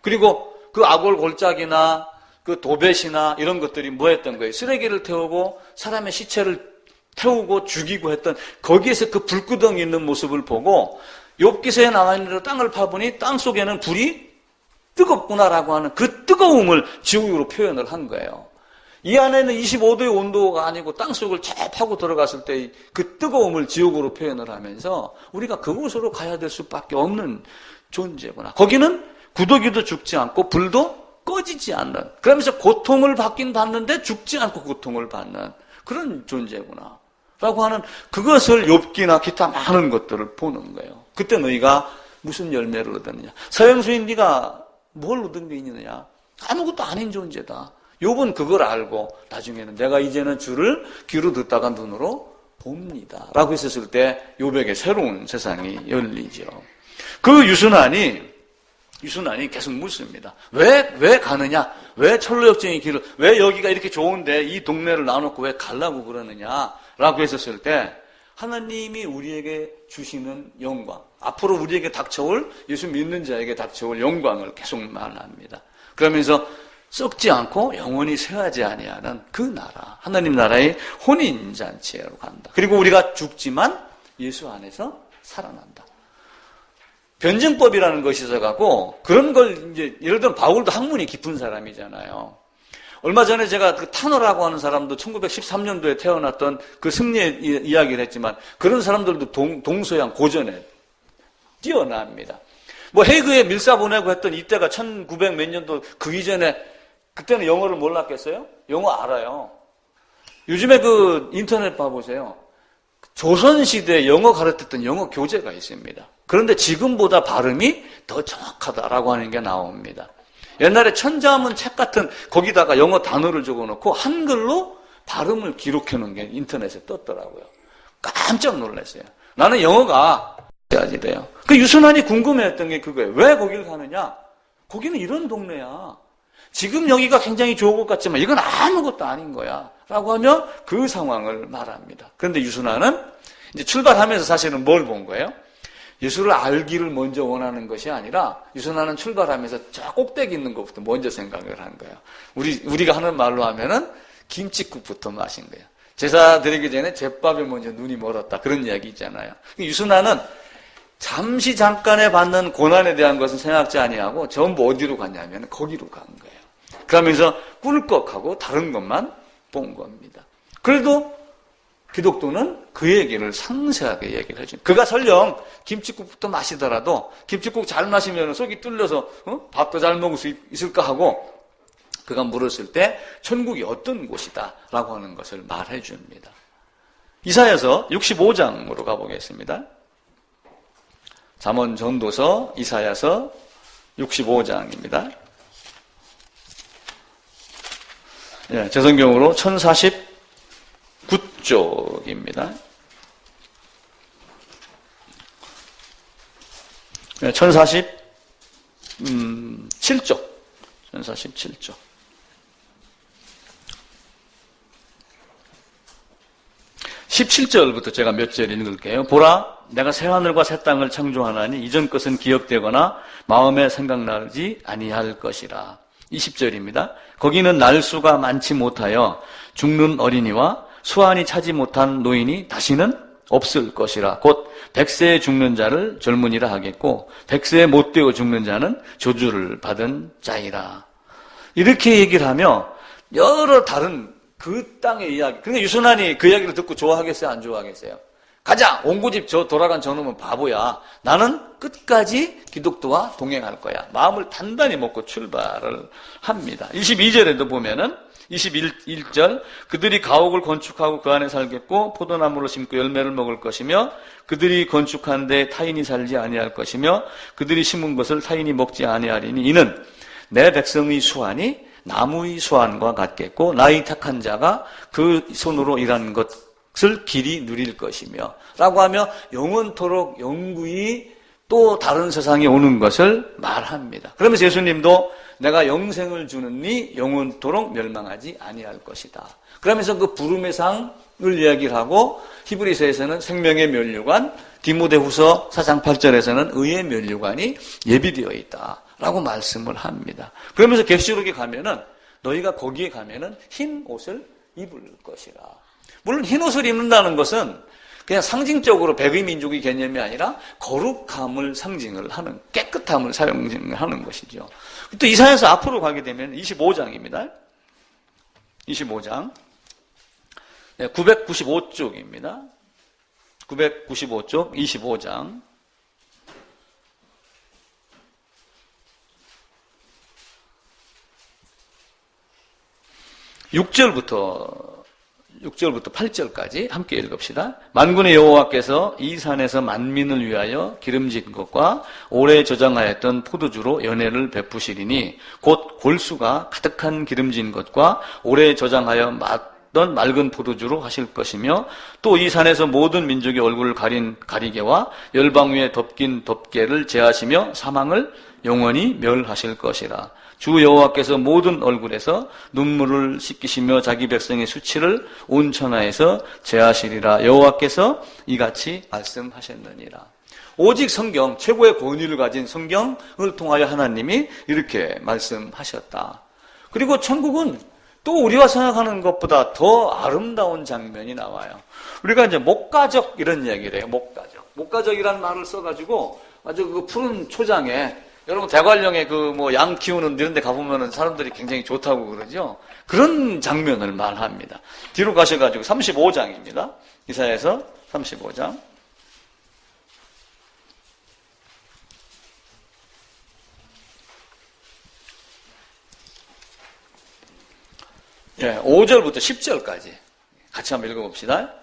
그리고 그 아골 골짜기나 그 도벳이나 이런 것들이 뭐 했던 거예요? 쓰레기를 태우고 사람의 시체를 태우고 죽이고 했던 거기에서 그 불구덩이 있는 모습을 보고 욥기서에 나와 있는 대로 땅을 파보니 땅 속에는 불이 뜨겁구나라고 하는 그 뜨거움을 지옥으로 표현을 한 거예요. 이 안에는 25도의 온도가 아니고 땅 속을 쫙 파고 들어갔을 때 그 뜨거움을 지옥으로 표현을 하면서 우리가 그곳으로 가야 될 수밖에 없는 존재구나. 거기는 구더기도 죽지 않고 불도 꺼지지 않는, 그러면서 고통을 받긴 받는데 죽지 않고 고통을 받는 그런 존재구나 라고 하는 그것을 욥기나 기타 많은 것들을 보는 거예요. 그때 너희가 무슨 열매를 얻었느냐? 사형수인 네가 뭘 얻은 게 있느냐? 아무것도 아닌 존재다. 욥은 그걸 알고 나중에는 내가 이제는 주를 귀로 듣다가 눈으로 봅니다 라고 했었을 때 욥에게 새로운 세상이 열리죠. 그 유순환이 계속 묻습니다. 왜 가느냐? 왜 철로역정의 길을, 왜 여기가 이렇게 좋은데 이 동네를 나눠놓고 왜 가려고 그러느냐? 라고 했었을 때 하나님이 우리에게 주시는 영광, 앞으로 우리에게 닥쳐올, 예수 믿는 자에게 닥쳐올 영광을 계속 말합니다. 그러면서 썩지 않고 영원히 쇠하지 아니하는 그 나라, 하나님 나라의 혼인잔치로 간다. 그리고 우리가 죽지만 예수 안에서 살아난다. 변증법이라는 것이 있어가고 그런 걸 이제 예를 들면 바울도 학문이 깊은 사람이잖아요. 얼마 전에 제가 그 타너라고 하는 사람도 1913년도에 태어났던 그 승리의 이야기를 했지만 그런 사람들도 동서양 고전에 뛰어납니다. 뭐 헤이그에 밀사 보내고 했던 이때가 1900 몇 년도 그 이전에 그때는 영어를 몰랐겠어요? 영어 알아요. 요즘에 그 인터넷 봐보세요. 조선시대에 영어 가르쳤던 영어 교재가 있습니다. 그런데 지금보다 발음이 더 정확하다라고 하는 게 나옵니다. 옛날에 천자문 책 같은 거기다가 영어 단어를 적어놓고 한글로 발음을 기록해 놓은 게 인터넷에 떴더라고요. 깜짝 놀랐어요. 나는 영어가 해야지 돼요. 그 유순환이 궁금해했던 게 그거예요. 왜 거길 가느냐? 거기는 이런 동네야. 지금 여기가 굉장히 좋은 것 같지만 이건 아무것도 아닌 거야. 라고 하며 그 상황을 말합니다. 그런데 유순환은 이제 출발하면서 사실은 뭘 본 거예요? 예수를 알기를 먼저 원하는 것이 아니라 유순환은 출발하면서 저 꼭대기 있는 것부터 먼저 생각을 한 거예요. 우리가 하는 말로 하면은 김칫국부터 마신 거예요. 제사 드리기 전에 제밥에 먼저 눈이 멀었다. 그런 이야기 있잖아요. 유순환은 잠시 잠깐에 받는 고난에 대한 것은 생각지 아니하고 전부 어디로 갔냐면 거기로 간 거예요. 그러면서 꿀꺽하고 다른 것만 본 겁니다. 그래도 기독교는 그 얘기를 상세하게 얘기를 해줘요. 그가 설령 김칫국부터 마시더라도 김칫국 잘 마시면 속이 뚫려서 밥도 잘 먹을 수 있을까 하고 그가 물었을 때 천국이 어떤 곳이다 라고 하는 것을 말해 줍니다. 이사야서 65장으로 가보겠습니다. 잠언 전도서 이사야서 65장입니다. 예, 제 성경으로 1049쪽입니다. 네, 1047쪽. 1047쪽. 17절부터 제가 몇 절 읽을게요. 보라, 내가 새하늘과 새 땅을 창조하나니 이전 것은 기억되거나 마음에 생각나지 아니할 것이라. 20절입니다. 거기는 날수가 많지 못하여 죽는 어린이와 수완이 차지 못한 노인이 다시는 없을 것이라. 곧 100세에 죽는 자를 젊은이라 하겠고 100세에 못되어 죽는 자는 저주를 받은 자이라. 이렇게 얘기를 하며 여러 다른 그 땅의 이야기. 그러니까 유순환이 그 이야기를 듣고 좋아하겠어요? 안 좋아하겠어요? 가자! 옹구집 돌아간 저놈은 바보야. 나는 끝까지 기독교와 동행할 거야. 마음을 단단히 먹고 출발을 합니다. 22절에도 보면은 21절 그들이 가옥을 건축하고 그 안에 살겠고 포도나무를 심고 열매를 먹을 것이며 그들이 건축한 데 타인이 살지 아니할 것이며 그들이 심은 것을 타인이 먹지 아니하리니 이는 내 백성의 수완이 나무의 수완과 같겠고 나의 택한 자가 그 손으로 일한 것을 길이 누릴 것이며 라고 하며 영원토록 영구히 또 다른 세상에 오는 것을 말합니다. 그러면서 예수님도 내가 영생을 주느니 영원토록 멸망하지 아니할 것이다. 그러면서 그 부름의 상을 이야기를 하고 히브리서에서는 생명의 면류관, 디모데후서 4장 8절에서는 의의 면류관이 예비되어 있다라고 말씀을 합니다. 그러면서 계시록에 가면은 너희가 거기에 가면은 흰 옷을 입을 것이라. 물론 흰 옷을 입는다는 것은 그냥 상징적으로 백의 민족의 개념이 아니라 거룩함을 상징을 하는, 깨끗함을 상징하는 것이죠. 또 이사야서 앞으로 가게 되면 25장입니다. 25장. 995쪽입니다. 995쪽 25장. 6절부터 8절까지 함께 읽읍시다. 만군의 여호와께서 이 산에서 만민을 위하여 기름진 것과 오래 저장하였던 포도주로 연회를 베푸시리니 곧 골수가 가득한 기름진 것과 오래 저장하여 맞던 맑은 포도주로 하실 것이며 또 이 산에서 모든 민족의 얼굴을 가린 가리개와 열방 위에 덮긴 덮개를 제하시며 사망을 영원히 멸하실 것이라. 주 여호와께서 모든 얼굴에서 눈물을 씻기시며 자기 백성의 수치를 온 천하에서 제하시리라. 여호와께서 이같이 말씀하셨느니라. 오직 성경, 최고의 권위를 가진 성경을 통하여 하나님이 이렇게 말씀하셨다. 그리고 천국은 또 우리가 생각하는 것보다 더 아름다운 장면이 나와요. 우리가 이제 목가적 이런 이야기를 해요. 목가적이라는 말을 써가지고 아주 그 푸른 초장에 여러분 대관령에 그 뭐 양 키우는 이런 데 가보면은 사람들이 굉장히 좋다고 그러죠. 그런 장면을 말합니다. 뒤로 가셔가지고 35장입니다. 이사야서 35장. 예, 5절부터 10절까지 같이 한번 읽어봅시다.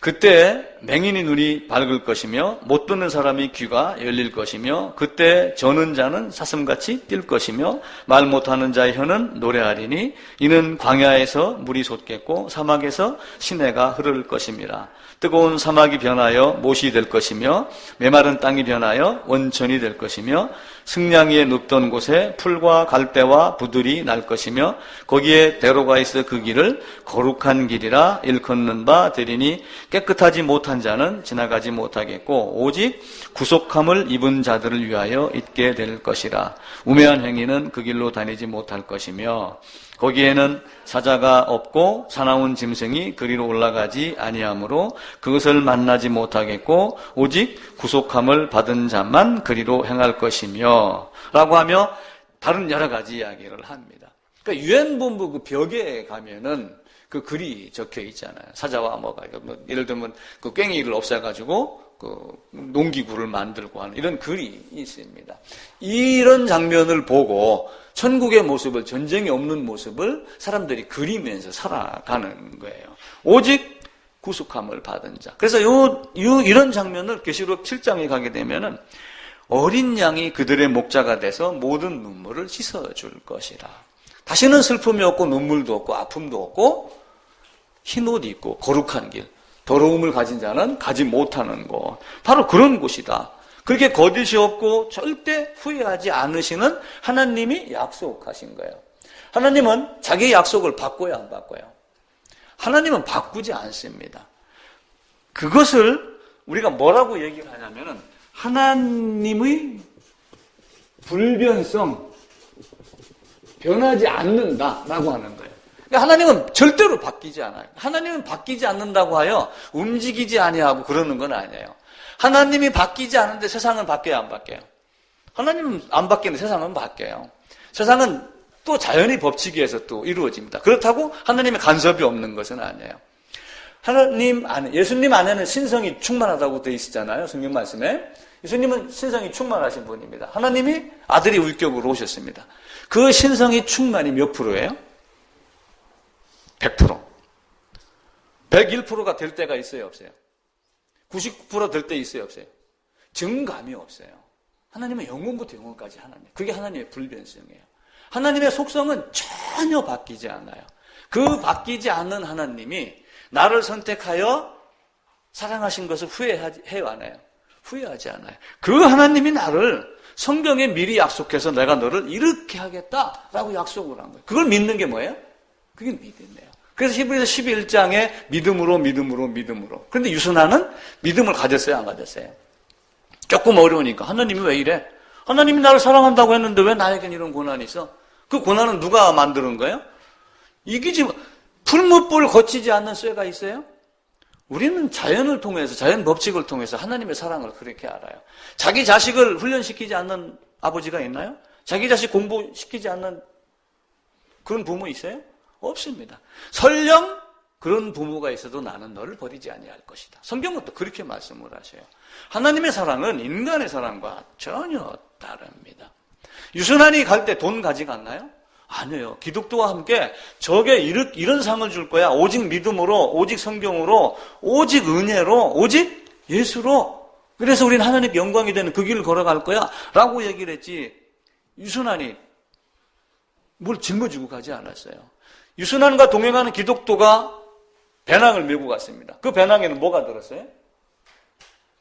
그때 맹인의 눈이 밝을 것이며 못 듣는 사람이 귀가 열릴 것이며 그때 저는 자는 사슴같이 뛸 것이며 말 못하는 자의 혀는 노래하리니 이는 광야에서 물이 솟겠고 사막에서 시내가 흐를 것임이라. 뜨거운 사막이 변하여 못이 될 것이며 메마른 땅이 변하여 원천이 될 것이며 승량 위에 눕던 곳에 풀과 갈대와 부들이 날 것이며 거기에 대로가 있어 그 길을 거룩한 길이라 일컫는 바 되리니 깨끗하지 못한 자는 지나가지 못하겠고 오직 구속함을 입은 자들을 위하여 있게 될 것이라. 우매한 행위는 그 길로 다니지 못할 것이며 거기에는 사자가 없고 사나운 짐승이 그리로 올라가지 아니하므로 그것을 만나지 못하겠고 오직 구속함을 받은 자만 그리로 행할 것이며 라고 하며 다른 여러 가지 이야기를 합니다. 그러니까 유엔본부 그 벽에 가면은 그 글이 적혀 있잖아요. 사자와 뭐가 예를 들면 그 괭이를 없애가지고 그 농기구를 만들고 하는 이런 글이 있습니다. 이런 장면을 보고 천국의 모습을, 전쟁이 없는 모습을 사람들이 그리면서 살아가는 거예요. 오직 구속함을 받은 자. 그래서 이런 장면을 계시록 7장에 가게 되면은 어린 양이 그들의 목자가 돼서 모든 눈물을 씻어줄 것이라. 다시는 슬픔이 없고 눈물도 없고 아픔도 없고 흰옷 입고 거룩한 길, 더러움을 가진 자는 가지 못하는 곳. 바로 그런 곳이다. 그렇게 거짓이 없고 절대 후회하지 않으시는 하나님이 약속하신 거예요. 하나님은 자기의 약속을 바꿔야 안 바꿔요? 하나님은 바꾸지 않습니다. 그것을 우리가 뭐라고 얘기를 하냐면은 하나님의 불변성, 변하지 않는다라고 하는 거예요. 그러니까 하나님은 절대로 바뀌지 않아요. 하나님은 바뀌지 않는다고 하여 움직이지 아니하고 그러는 건 아니에요. 하나님이 바뀌지 않는데 세상은 바뀌어요, 안 바뀌어요? 하나님은 안 바뀌는데 세상은 바뀌어요. 세상은 또 자연의 법칙에 의해서 또 이루어집니다. 그렇다고 하나님의 간섭이 없는 것은 아니에요. 하나님 안에, 예수님 안에는 신성이 충만하다고 되어 있잖아요, 성경 말씀에. 예수님은 신성이 충만하신 분입니다. 하나님이 아들이 우리격으로 오셨습니다. 그 신성이 충만이 몇 프로예요? 100%. 101%가 될 때가 있어요, 없어요? 99% 될 때 있어요, 없어요? 증감이 없어요. 하나님은 영원부터 영원까지 하나님. 그게 하나님의 불변성이에요. 하나님의 속성은 전혀 바뀌지 않아요. 그 바뀌지 않는 하나님이 나를 선택하여 사랑하신 것을 후회해요, 안 해요? 후회하지 않아요. 그 하나님이 나를 성경에 미리 약속해서 내가 너를 이렇게 하겠다라고 약속을 한 거예요. 그걸 믿는 게 뭐예요? 그게 믿음이에요. 그래서 히브리서 11장에 믿음으로. 그런데 유순아는 믿음을 가졌어요, 안 가졌어요? 조금 어려우니까 하나님이 왜 이래? 하나님이 나를 사랑한다고 했는데 왜 나에겐 이런 고난이 있어? 그 고난은 누가 만드는 거예요? 이기지, 풀무불 거치지 않는 쇠가 있어요? 우리는 자연을 통해서, 자연 법칙을 통해서 하나님의 사랑을 그렇게 알아요. 자기 자식을 훈련시키지 않는 아버지가 있나요? 자기 자식 공부시키지 않는 그런 부모 있어요? 없습니다. 설령 그런 부모가 있어도 나는 너를 버리지 아니할 것이다. 성경은 또 그렇게 말씀을 하셔요. 하나님의 사랑은 인간의 사랑과 전혀 다릅니다. 유순환이 갈 때 돈 가져갔나요? 아니에요. 기독교와 함께 적에 이런 상을 줄 거야. 오직 믿음으로, 오직 성경으로, 오직 은혜로, 오직 예수로. 그래서 우리는 하나님께 영광이 되는 그 길을 걸어갈 거야. 라고 얘기를 했지. 유순환이 뭘 짊어지고 가지 않았어요. 유순환과 동행하는 기독도가 배낭을 메고 갔습니다. 그 배낭에는 뭐가 들었어요?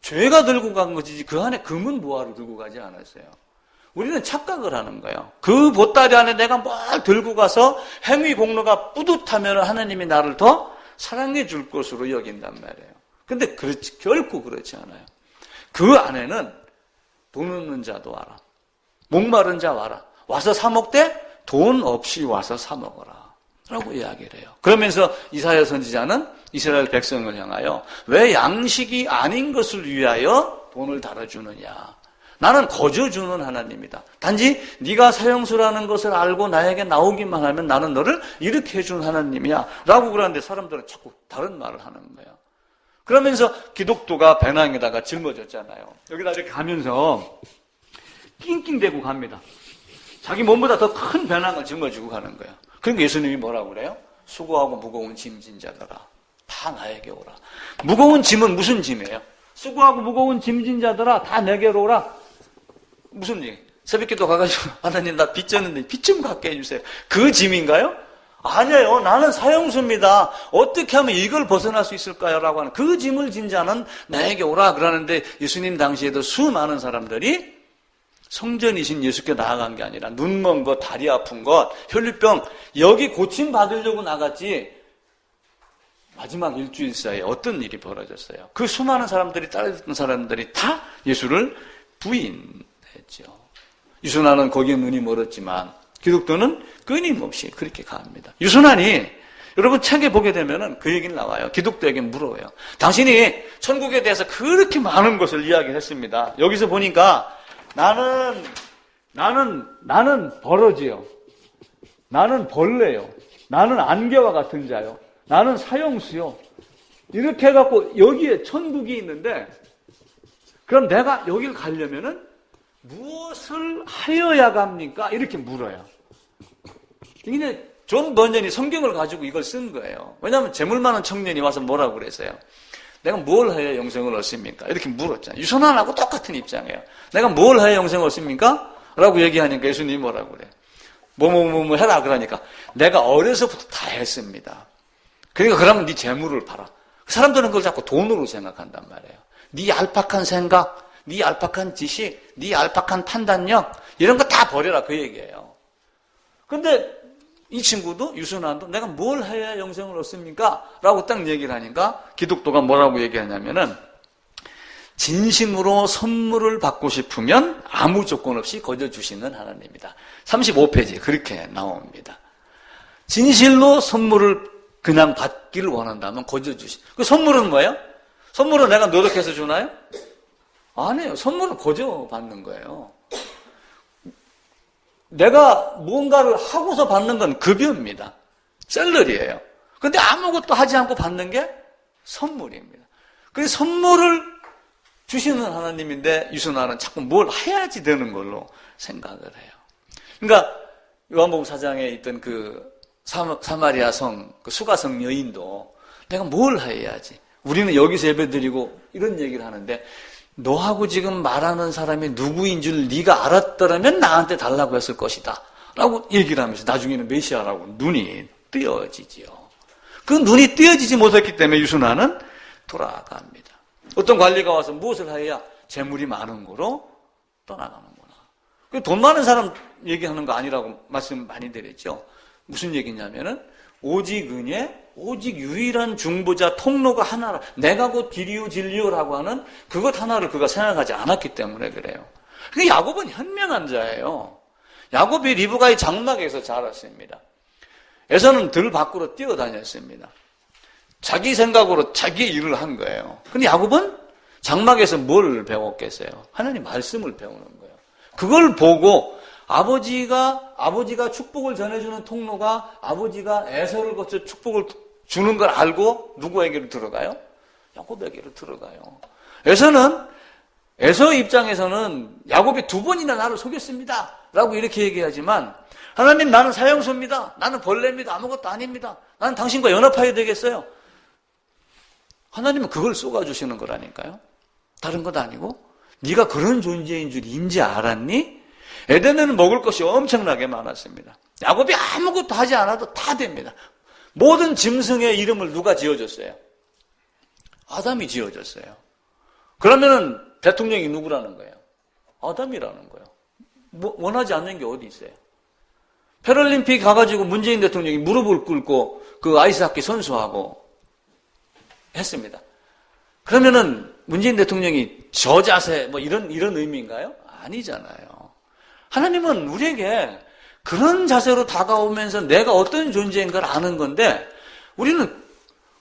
죄가 들고 간 거지 그 안에 금은 보화를 들고 가지 않았어요. 우리는 착각을 하는 거예요. 그 보따리 안에 내가 뭘 들고 가서 행위 공로가 뿌듯하면 하나님이 나를 더 사랑해 줄 것으로 여긴단 말이에요. 근데 결코 그렇지 않아요. 그 안에는 돈 없는 자도 와라. 목마른 자 와라. 와서 사 먹되 돈 없이 와서 사 먹어라. 라고 이야기를 해요. 그러면서 이사야 선지자는 이스라엘 백성을 향하여 왜 양식이 아닌 것을 위하여 돈을 달아주느냐. 나는 거저 주는 하나님이다. 단지 네가 사형수라는 것을 알고 나에게 나오기만 하면 나는 너를 이렇게 해준 하나님이야. 라고 그러는데 사람들은 자꾸 다른 말을 하는 거예요. 그러면서 기독도가 배낭에다가 짊어졌잖아요. 여기다 이렇게 가면서 낑낑대고 갑니다. 자기 몸보다 더 큰 배낭을 짊어지고 가는 거예요. 그러니까 예수님이 뭐라고 그래요? 수고하고 무거운 짐진 자들아 다 나에게 오라. 무거운 짐은 무슨 짐이에요? 수고하고 무거운 짐진 자들아 다 내게로 오라. 무슨 얘기? 새벽기도 가가지고 하나님 나 빚 졌는데 빚 좀 갚게 해주세요. 그 짐인가요? 아니에요. 나는 사형수입니다. 어떻게 하면 이걸 벗어날 수 있을까요? 라고 하는 그 짐을 진 자는 나에게 오라 그러는데 예수님 당시에도 수많은 사람들이 성전이신 예수께 나아간 게 아니라 눈먼 것, 다리 아픈 것, 혈류병 여기 고침 받으려고 나갔지 마지막 일주일 사이에 어떤 일이 벌어졌어요? 그 수많은 사람들이 따라듣던 사람들이 다 예수를 부인했죠. 유순환은 거기에 눈이 멀었지만 기독교는 끊임없이 그렇게 갑니다. 유순환이 여러분 책에 보게 되면은 그 얘기는 나와요. 기독교에게 물어요. 당신이 천국에 대해서 그렇게 많은 것을 이야기했습니다. 여기서 보니까 나는 버러지요. 나는 벌레요. 나는 안개와 같은 자요. 나는 사형수요. 이렇게 해갖고 여기에 천국이 있는데 그럼 내가 여길 가려면은 무엇을 하여야 갑니까? 이렇게 물어요. 근데 존 번연이 성경을 가지고 이걸 쓴 거예요. 왜냐하면 재물 많은 청년이 와서 뭐라고 그랬어요? 내가 뭘 해야 영생을 얻습니까? 이렇게 물었잖아요. 유선환하고 똑같은 입장이에요. 내가 뭘 해야 영생을 얻습니까? 라고 얘기하니까 예수님이 뭐라고 그래? 뭐 해라 그러니까 내가 어려서부터 다 했습니다. 그러니까 그러면 네 재물을 팔아. 사람들은 그걸 자꾸 돈으로 생각한단 말이에요. 네 얄팍한 생각, 네 얄팍한 지식, 네 얄팍한 판단력 이런 거 다 버려라 그 얘기예요. 근데 이 친구도 유순환도 내가 뭘 해야 영생을 얻습니까? 라고 딱 얘기를 하니까 기독교가 뭐라고 얘기하냐면은 진심으로 선물을 받고 싶으면 아무 조건 없이 거저 주시는 하나님이다. 35페이지에 그렇게 나옵니다. 진실로 선물을 그냥 받기를 원한다면 거저 주시. 그 선물은 뭐예요? 선물은 내가 노력해서 주나요? 아니에요. 선물은 거저 받는 거예요. 내가 뭔가를 하고서 받는 건 급여입니다. 셀러리예요. 근데 아무것도 하지 않고 받는 게 선물입니다. 그래서 선물을 주시는 하나님인데 유순환은 자꾸 뭘 해야지 되는 걸로 생각을 해요. 그러니까 요한복음 4장에 있던 그 사마리아 성, 그 수가성 여인도 내가 뭘 해야지. 우리는 여기서 예배드리고 이런 얘기를 하는데 너하고 지금 말하는 사람이 누구인 줄 네가 알았더라면 나한테 달라고 했을 것이다. 라고 얘기를 하면서 나중에는 메시아라고 눈이 뜨여지지요. 그 눈이 뜨여지지 못했기 때문에 유순환은 돌아갑니다. 어떤 관리가 와서 무엇을 해야 재물이 많은 거로 떠나가는구나. 돈 많은 사람 얘기하는 거 아니라고 말씀 많이 드렸죠. 무슨 얘기냐면은 오직 은혜, 오직 유일한 중보자 통로가 하나라. 내가 곧 길이요 진리요라고 하는 그것 하나를 그가 생각하지 않았기 때문에 그래요. 그 야곱은 현명한 자예요. 야곱이 리브가의 장막에서 자랐습니다. 에서는 들 밖으로 뛰어다녔습니다. 자기 생각으로 자기의 일을 한 거예요. 근데 야곱은 장막에서 뭘 배웠겠어요? 하나님 말씀을 배우는 거예요. 그걸 보고 아버지가 축복을 전해주는 통로가 아버지가 에서를 거쳐 축복을 주는 걸 알고 누구에게로 들어가요? 야곱에게로 들어가요. 에서 입장에서는 야곱이 2번이나 나를 속였습니다 라고 이렇게 얘기하지만 하나님 나는 사형수입니다. 나는 벌레입니다. 아무것도 아닙니다. 나는 당신과 연합해야 되겠어요. 하나님은 그걸 쏘아주시는 거라니까요. 다른 것 아니고 네가 그런 존재인 줄 인지 알았니? 에덴에는 먹을 것이 엄청나게 많았습니다. 야곱이 아무것도 하지 않아도 다 됩니다. 모든 짐승의 이름을 누가 지어줬어요? 아담이 지어줬어요. 그러면은 대통령이 누구라는 거예요? 아담이라는 거예요. 원하지 않는 게 어디 있어요? 패럴림픽 가가지고 문재인 대통령이 무릎을 꿇고 그 아이스하키 선수하고 했습니다. 그러면은 문재인 대통령이 저 자세 뭐 이런 의미인가요? 아니잖아요. 하나님은 우리에게 그런 자세로 다가오면서 내가 어떤 존재인 걸 아는 건데 우리는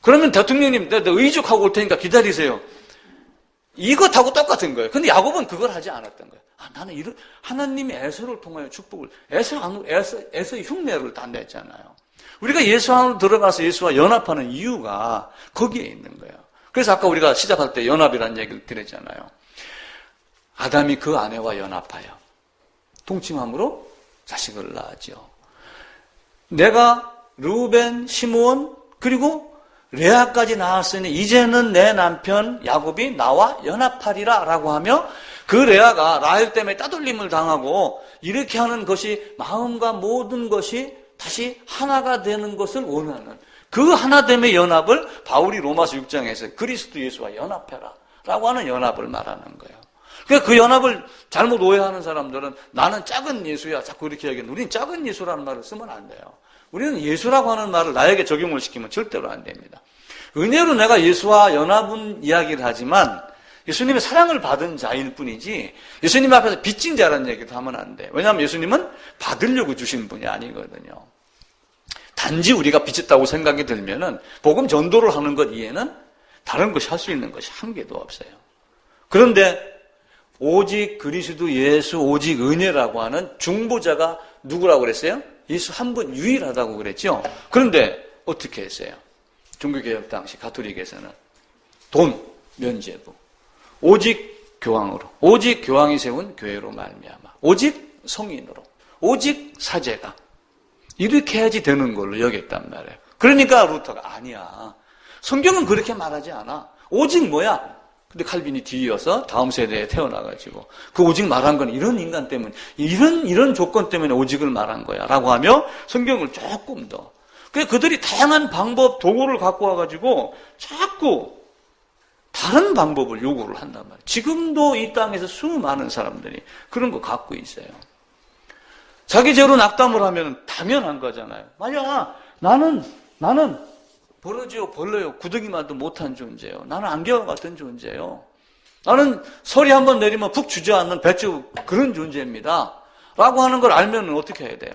그러면 대통령님 내가 의족하고 올 테니까 기다리세요. 이것하고 똑같은 거예요. 근데 야곱은 그걸 하지 않았던 거예요. 나는 이런 하나님의 에서를 통하여 축복을 에서의 흉내를 다 냈잖아요. 우리가 예수 안으로 들어가서 예수와 연합하는 이유가 거기에 있는 거예요. 그래서 아까 우리가 시작할 때 연합이라는 얘기를 드렸잖아요. 아담이 그 아내와 연합하여 동침함으로 자식을 낳았죠. 내가 르우벤, 시므온 그리고 레아까지 낳았으니 이제는 내 남편 야곱이 나와 연합하리라 라고 하며 그 레아가 라헬 때문에 따돌림을 당하고 이렇게 하는 것이 마음과 모든 것이 다시 하나가 되는 것을 원하는 그 하나됨의 연합을 바울이 로마서 6장에서 그리스도 예수와 연합해라 라고 하는 연합을 말하는 거예요. 그러니까 그 연합을 잘못 오해하는 사람들은 나는 작은 예수야 자꾸 이렇게 얘기하는데 우리는 작은 예수라는 말을 쓰면 안 돼요. 우리는 예수라고 하는 말을 나에게 적용을 시키면 절대로 안 됩니다. 은혜로 내가 예수와 연합은 이야기를 하지만 예수님의 사랑을 받은 자일 뿐이지 예수님 앞에서 빚진 자라는 얘기도 하면 안 돼요. 왜냐하면 예수님은 받으려고 주신 분이 아니거든요. 단지 우리가 빚졌다고 생각이 들면은 복음 전도를 하는 것 이외에는 다른 것이 할 수 있는 것이 한 개도 없어요. 그런데 오직 그리스도 예수 오직 은혜라고 하는 중보자가 누구라고 그랬어요? 예수 한 분 유일하다고 그랬죠. 그런데 어떻게 했어요? 종교개혁 당시 가톨릭에서는 돈, 면죄부, 오직 교황으로, 오직 교황이 세운 교회로 말미암아, 오직 성인으로, 오직 사제가 이렇게 해야지 되는 걸로 여겼단 말이에요. 그러니까 루터가 아니야. 성경은 그렇게 말하지 않아. 오직 뭐야? 근데 칼빈이 뒤이어서 다음 세대에 태어나가지고 그 오직 말한 건 이런 인간 때문에 이런 조건 때문에 오직을 말한 거야 라고 하며 성경을 조금 더 그래서 그들이 다양한 방법 도구를 갖고 와가지고 자꾸 다른 방법을 요구를 한단 말이에요. 지금도 이 땅에서 수많은 사람들이 그런 거 갖고 있어요. 자기 죄로 낙담을 하면 당연한 거잖아요. 만약 나는 버러지요, 벌레요, 구더기만도 못한 존재예요. 나는 안개와 같은 존재예요. 나는 소리 한번 내리면 푹 주저앉는 배추 그런 존재입니다. 라고 하는 걸 알면 어떻게 해야 돼요?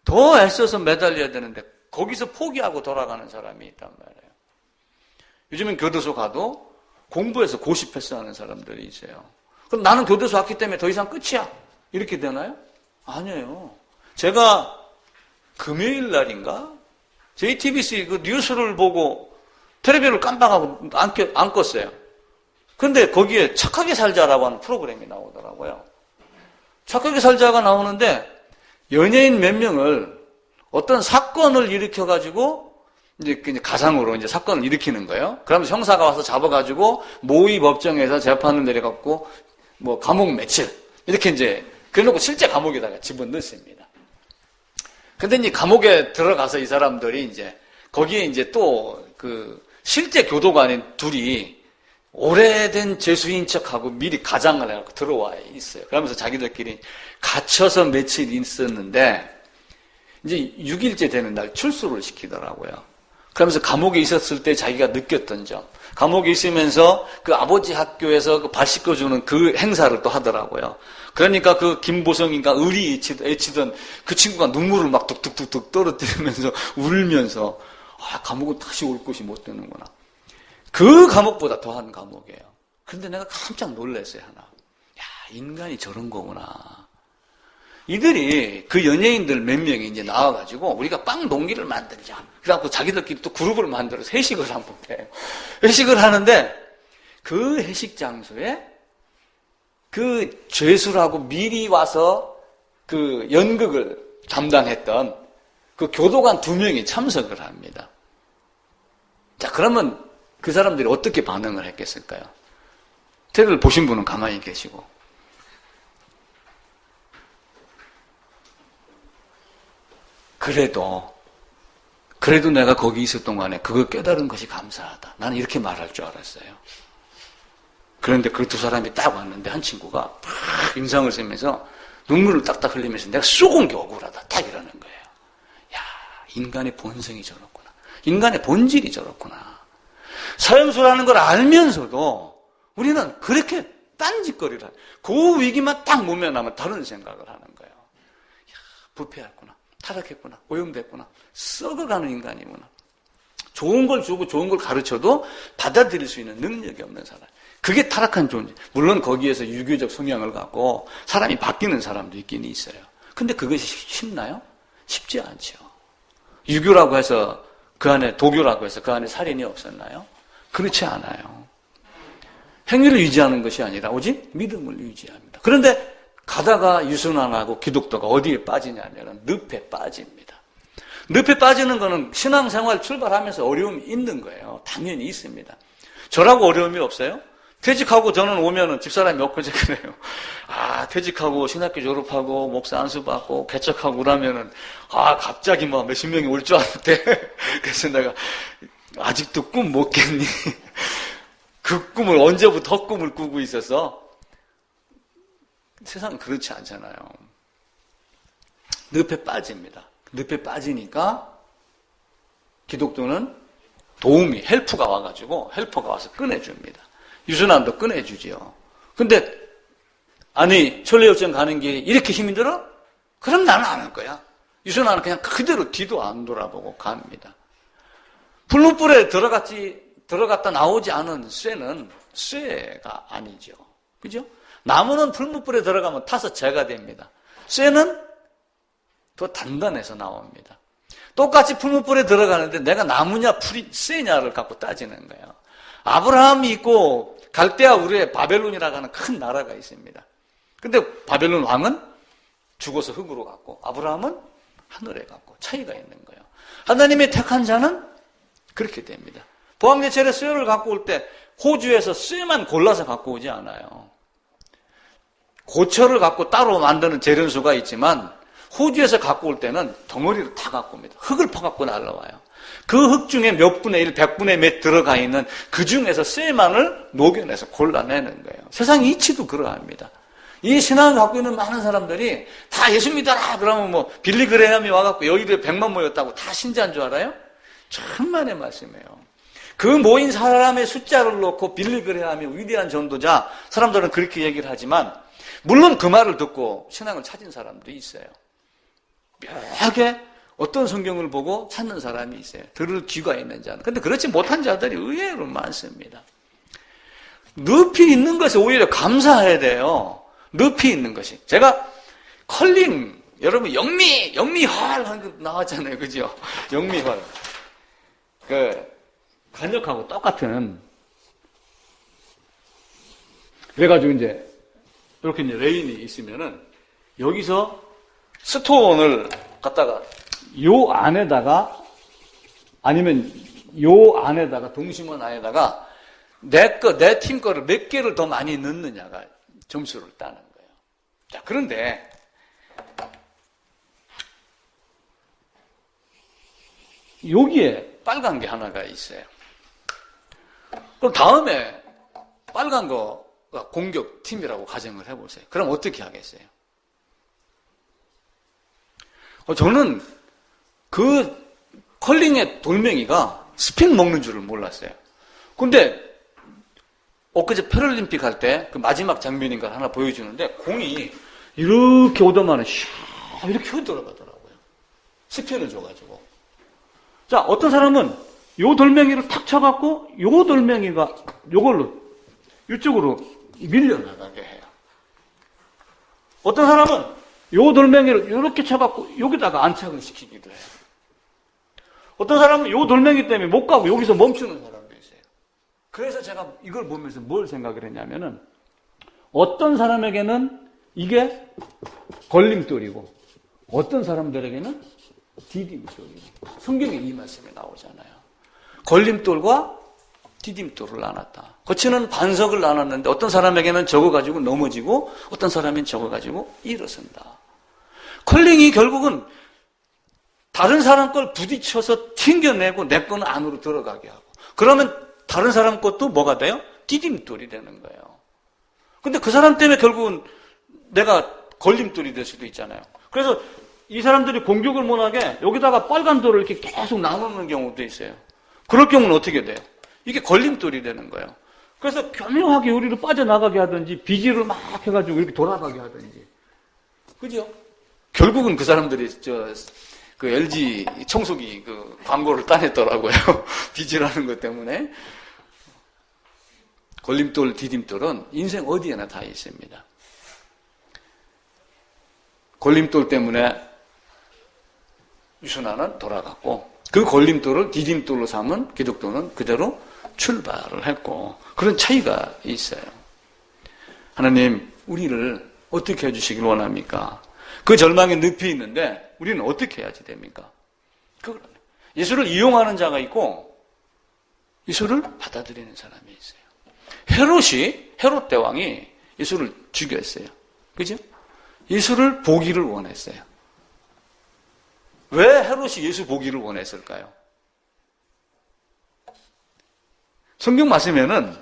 더 애써서 매달려야 되는데 거기서 포기하고 돌아가는 사람이 있단 말이에요. 요즘엔 교도소 가도 공부해서 고시 패스하는 사람들이 있어요. 그럼 나는 교도소 왔기 때문에 더 이상 끝이야. 이렇게 되나요? 아니에요. 제가 금요일 날인가? JTBC 그 뉴스를 보고 텔레비전을 깜빡하고 안 껐어요. 근데 거기에 착하게 살자라고 하는 프로그램이 나오더라고요. 착하게 살자가 나오는데 연예인 몇 명을 어떤 사건을 일으켜가지고 이제 가상으로 이제 사건을 일으키는 거예요. 그러면서 형사가 와서 잡아가지고 모의 법정에서 재판을 내려갖고 뭐 감옥 며칠 이렇게 이제 그래놓고 실제 감옥에다가 집어넣습니다. 근데 이제 감옥에 들어가서 이 사람들이 이제 거기에 이제 또 그 실제 교도관인 둘이 오래된 죄수인 척하고 미리 가장을 해갖고 들어와 있어요. 그러면서 자기들끼리 갇혀서 며칠 있었는데 이제 6일째 되는 날 출소를 시키더라고요. 그러면서 감옥에 있었을 때 자기가 느꼈던 점, 감옥에 있으면서 그 아버지 학교에서 그 발 씻겨주는 그 행사를 또 하더라고요. 그러니까 그 김보성인가 의리 애치던 그 친구가 눈물을 막 뚝뚝뚝뚝 떨어뜨리면서 울면서 감옥은 다시 올 곳이 못 되는구나. 그 감옥보다 더한 감옥이에요. 그런데 내가 깜짝 놀랐어요, 하나. 야, 인간이 저런 거구나. 이들이 그 연예인들 몇 명이 이제 나와가지고 우리가 빵 동기를 만들자. 그래갖고 자기들끼리 또 그룹을 만들어서 회식을 한번 해요. 회식을 하는데 그 회식 장소에 그 죄수라고 미리 와서 그 연극을 담당했던 그 교도관 2명이 참석을 합니다. 자, 그러면 그 사람들이 어떻게 반응을 했겠을까요? 테러를 보신 분은 가만히 계시고. 그래도 내가 거기 있을 동안에 그걸 깨달은 것이 감사하다. 나는 이렇게 말할 줄 알았어요. 그런데 그 2사람이 딱 왔는데 한 친구가 막 인상을 쓰면서 눈물을 딱딱 흘리면서 내가 쏘은 게 억울하다. 딱 이러는 거예요. 야, 인간의 본성이 저렇구나. 인간의 본질이 저렇구나. 사형수라는 걸 알면서도 우리는 그렇게 딴짓거리를 하죠. 그 위기만 딱 모면하면 다른 생각을 하는 거예요. 야, 부패했구나. 타락했구나. 오염됐구나. 썩어가는 인간이구나. 좋은 걸 주고 좋은 걸 가르쳐도 받아들일 수 있는 능력이 없는 사람. 그게 타락한 존재. 물론 거기에서 유교적 성향을 갖고 사람이 바뀌는 사람도 있긴 있어요. 근데 그것이 쉽나요? 쉽지 않죠. 유교라고 해서 그 안에, 도교라고 해서 그 안에 살인이 없었나요? 그렇지 않아요. 행위를 유지하는 것이 아니라 오직 믿음을 유지합니다. 그런데 가다가 유순환하고 기독교가 어디에 빠지냐면 늪에 빠집니다. 늪에 빠지는 거는 신앙생활 출발하면서 어려움이 있는 거예요. 당연히 있습니다. 저라고 어려움이 없어요? 퇴직하고 저는 오면은 집사람이 엊그제 그래요. 퇴직하고 신학교 졸업하고 목사 안수 받고 개척하고 그러면은 갑자기 막 몇십 명이 올 줄 알았대. 그래서 내가 아직도 꿈 못 깼니? 그 꿈을 언제부터 헛꿈을 꾸고 있어서 세상은 그렇지 않잖아요. 늪에 빠집니다. 늪에 빠지니까 기독교는 도움이 헬프가 와가지고 헬퍼가 와서 꺼내줍니다. 유순환도 꺼내주지요. 근데 아니 천리역정 가는 길이 이렇게 힘이 들어? 그럼 나는 안 할 거야. 유순환은 그냥 그대로 뒤도 안 돌아보고 갑니다. 풀무불에 들어갔다 나오지 않은 쇠는 쇠가 아니죠. 그죠? 나무는 풀무불에 들어가면 타서 재가 됩니다. 쇠는 더 단단해서 나옵니다. 똑같이 풀무불에 들어가는데 내가 나무냐 풀이 쇠냐를 갖고 따지는 거예요. 아브라함이 있고 갈대아 우르에 바벨론이라고 하는 큰 나라가 있습니다. 근데 바벨론 왕은 죽어서 흙으로 갔고 아브라함은 하늘에 갔고 차이가 있는 거예요. 하나님의 택한 자는 그렇게 됩니다. 보항제철에 쇠를 갖고 올 때 호주에서 쇠만 골라서 갖고 오지 않아요. 고철을 갖고 따로 만드는 재련소가 있지만 호주에서 갖고 올 때는 덩어리를 다 갖고 옵니다. 흙을 퍼갖고 날라와요. 그 흙 중에 몇 분의 1, 100분의 몇 들어가 있는 그 중에서 쇠만을 녹여내서 골라내는 거예요. 세상 이치도 그러합니다. 이 신앙을 갖고 있는 많은 사람들이 다 예수 믿어라 그러면 뭐 빌리 그레함이 와갖고 여의도에 100만 모였다고 다 신자인 줄 알아요? 천만의 말씀이에요. 그 모인 사람의 숫자를 놓고 빌리 그레함이 위대한 전도자, 사람들은 그렇게 얘기를 하지만 물론 그 말을 듣고 신앙을 찾은 사람도 있어요. 묘하게 어떤 성경을 보고 찾는 사람이 있어요. 들을 귀가 있는 자는. 근데 그렇지 못한 자들이 의외로 많습니다. 늪이 있는 것에 오히려 감사해야 돼요. 늪이 있는 것이. 제가 컬링, 여러분 영미활 하는 거 나왔잖아요. 그죠? 영미활. 간역하고 똑같은. 그래가지고 이제 이렇게 이제 레인이 있으면은 여기서 스톤을 갖다가 요 안에다가 아니면 요 안에다가 동심원 안에다가 내 팀 거를 몇 개를 더 많이 넣느냐가 점수를 따는 거예요. 자, 그런데 여기에 빨간 게 하나가 있어요. 그럼 다음에 빨간 거가 공격팀이라고 가정을 해보세요. 그럼 어떻게 하겠어요? 저는 그 컬링의 돌멩이가 스핀 먹는 줄을 몰랐어요. 근데 엊그제 패럴림픽 할 때 그 마지막 장면인가 하나 보여주는데 공이 이렇게 오더만은 샤 이렇게 흘러가더라고요. 스핀을 줘가지고. 자, 어떤 사람은 요 돌멩이를 탁 쳐갖고 요 돌멩이가 요걸로 이쪽으로 밀려나가게 해요. 어떤 사람은 요 돌멩이를 이렇게 쳐갖고 여기다가 안착을 시키기도 해요. 어떤 사람은 요 돌멩이 때문에 못 가고 여기서 멈추는 사람도 있어요. 그래서 제가 이걸 보면서 뭘 생각을 했냐면은 어떤 사람에게는 이게 걸림돌이고 어떤 사람들에게는 디딤돌이고 성경에 이 말씀이 나오잖아요. 걸림돌과 디딤돌을 나눴다. 거치는 반석을 나눴는데 어떤 사람에게는 저거 가지고 넘어지고 어떤 사람은 저거 가지고 일어선다. 컬링이 결국은 다른 사람 걸 부딪혀서 튕겨내고 내 거는 안으로 들어가게 하고 그러면 다른 사람 것도 뭐가 돼요? 디딤돌이 되는 거예요. 근데 그 사람 때문에 결국은 내가 걸림돌이 될 수도 있잖아요. 그래서 이 사람들이 공격을 못하게 여기다가 빨간 돌을 이렇게 계속 나누는 경우도 있어요. 그럴 경우는 어떻게 돼요? 이게 걸림돌이 되는 거예요. 그래서 교묘하게 우리를 빠져나가게 하든지 비지를 막 해가지고 이렇게 돌아가게 하든지. 그죠? 결국은 그 사람들이 그 LG 청소기 그 광고를 따냈더라고요. 비지라는 것 때문에. 걸림돌, 디딤돌은 인생 어디에나 다 있습니다. 걸림돌 때문에 유순환은 돌아갔고 그 걸림돌을 디딤돌로 삼은 기독교는 그대로 출발을 했고 그런 차이가 있어요. 하나님 우리를 어떻게 해주시길 원합니까? 그 절망의 늪이 있는데 우리는 어떻게 해야지 됩니까? 예수를 이용하는 자가 있고 예수를 받아들이는 사람이 있어요. 헤롯 대왕이 예수를 죽였어요. 그죠? 예수를 보기를 원했어요. 왜 헤롯이 예수 보기를 원했을까요? 성경 말씀에는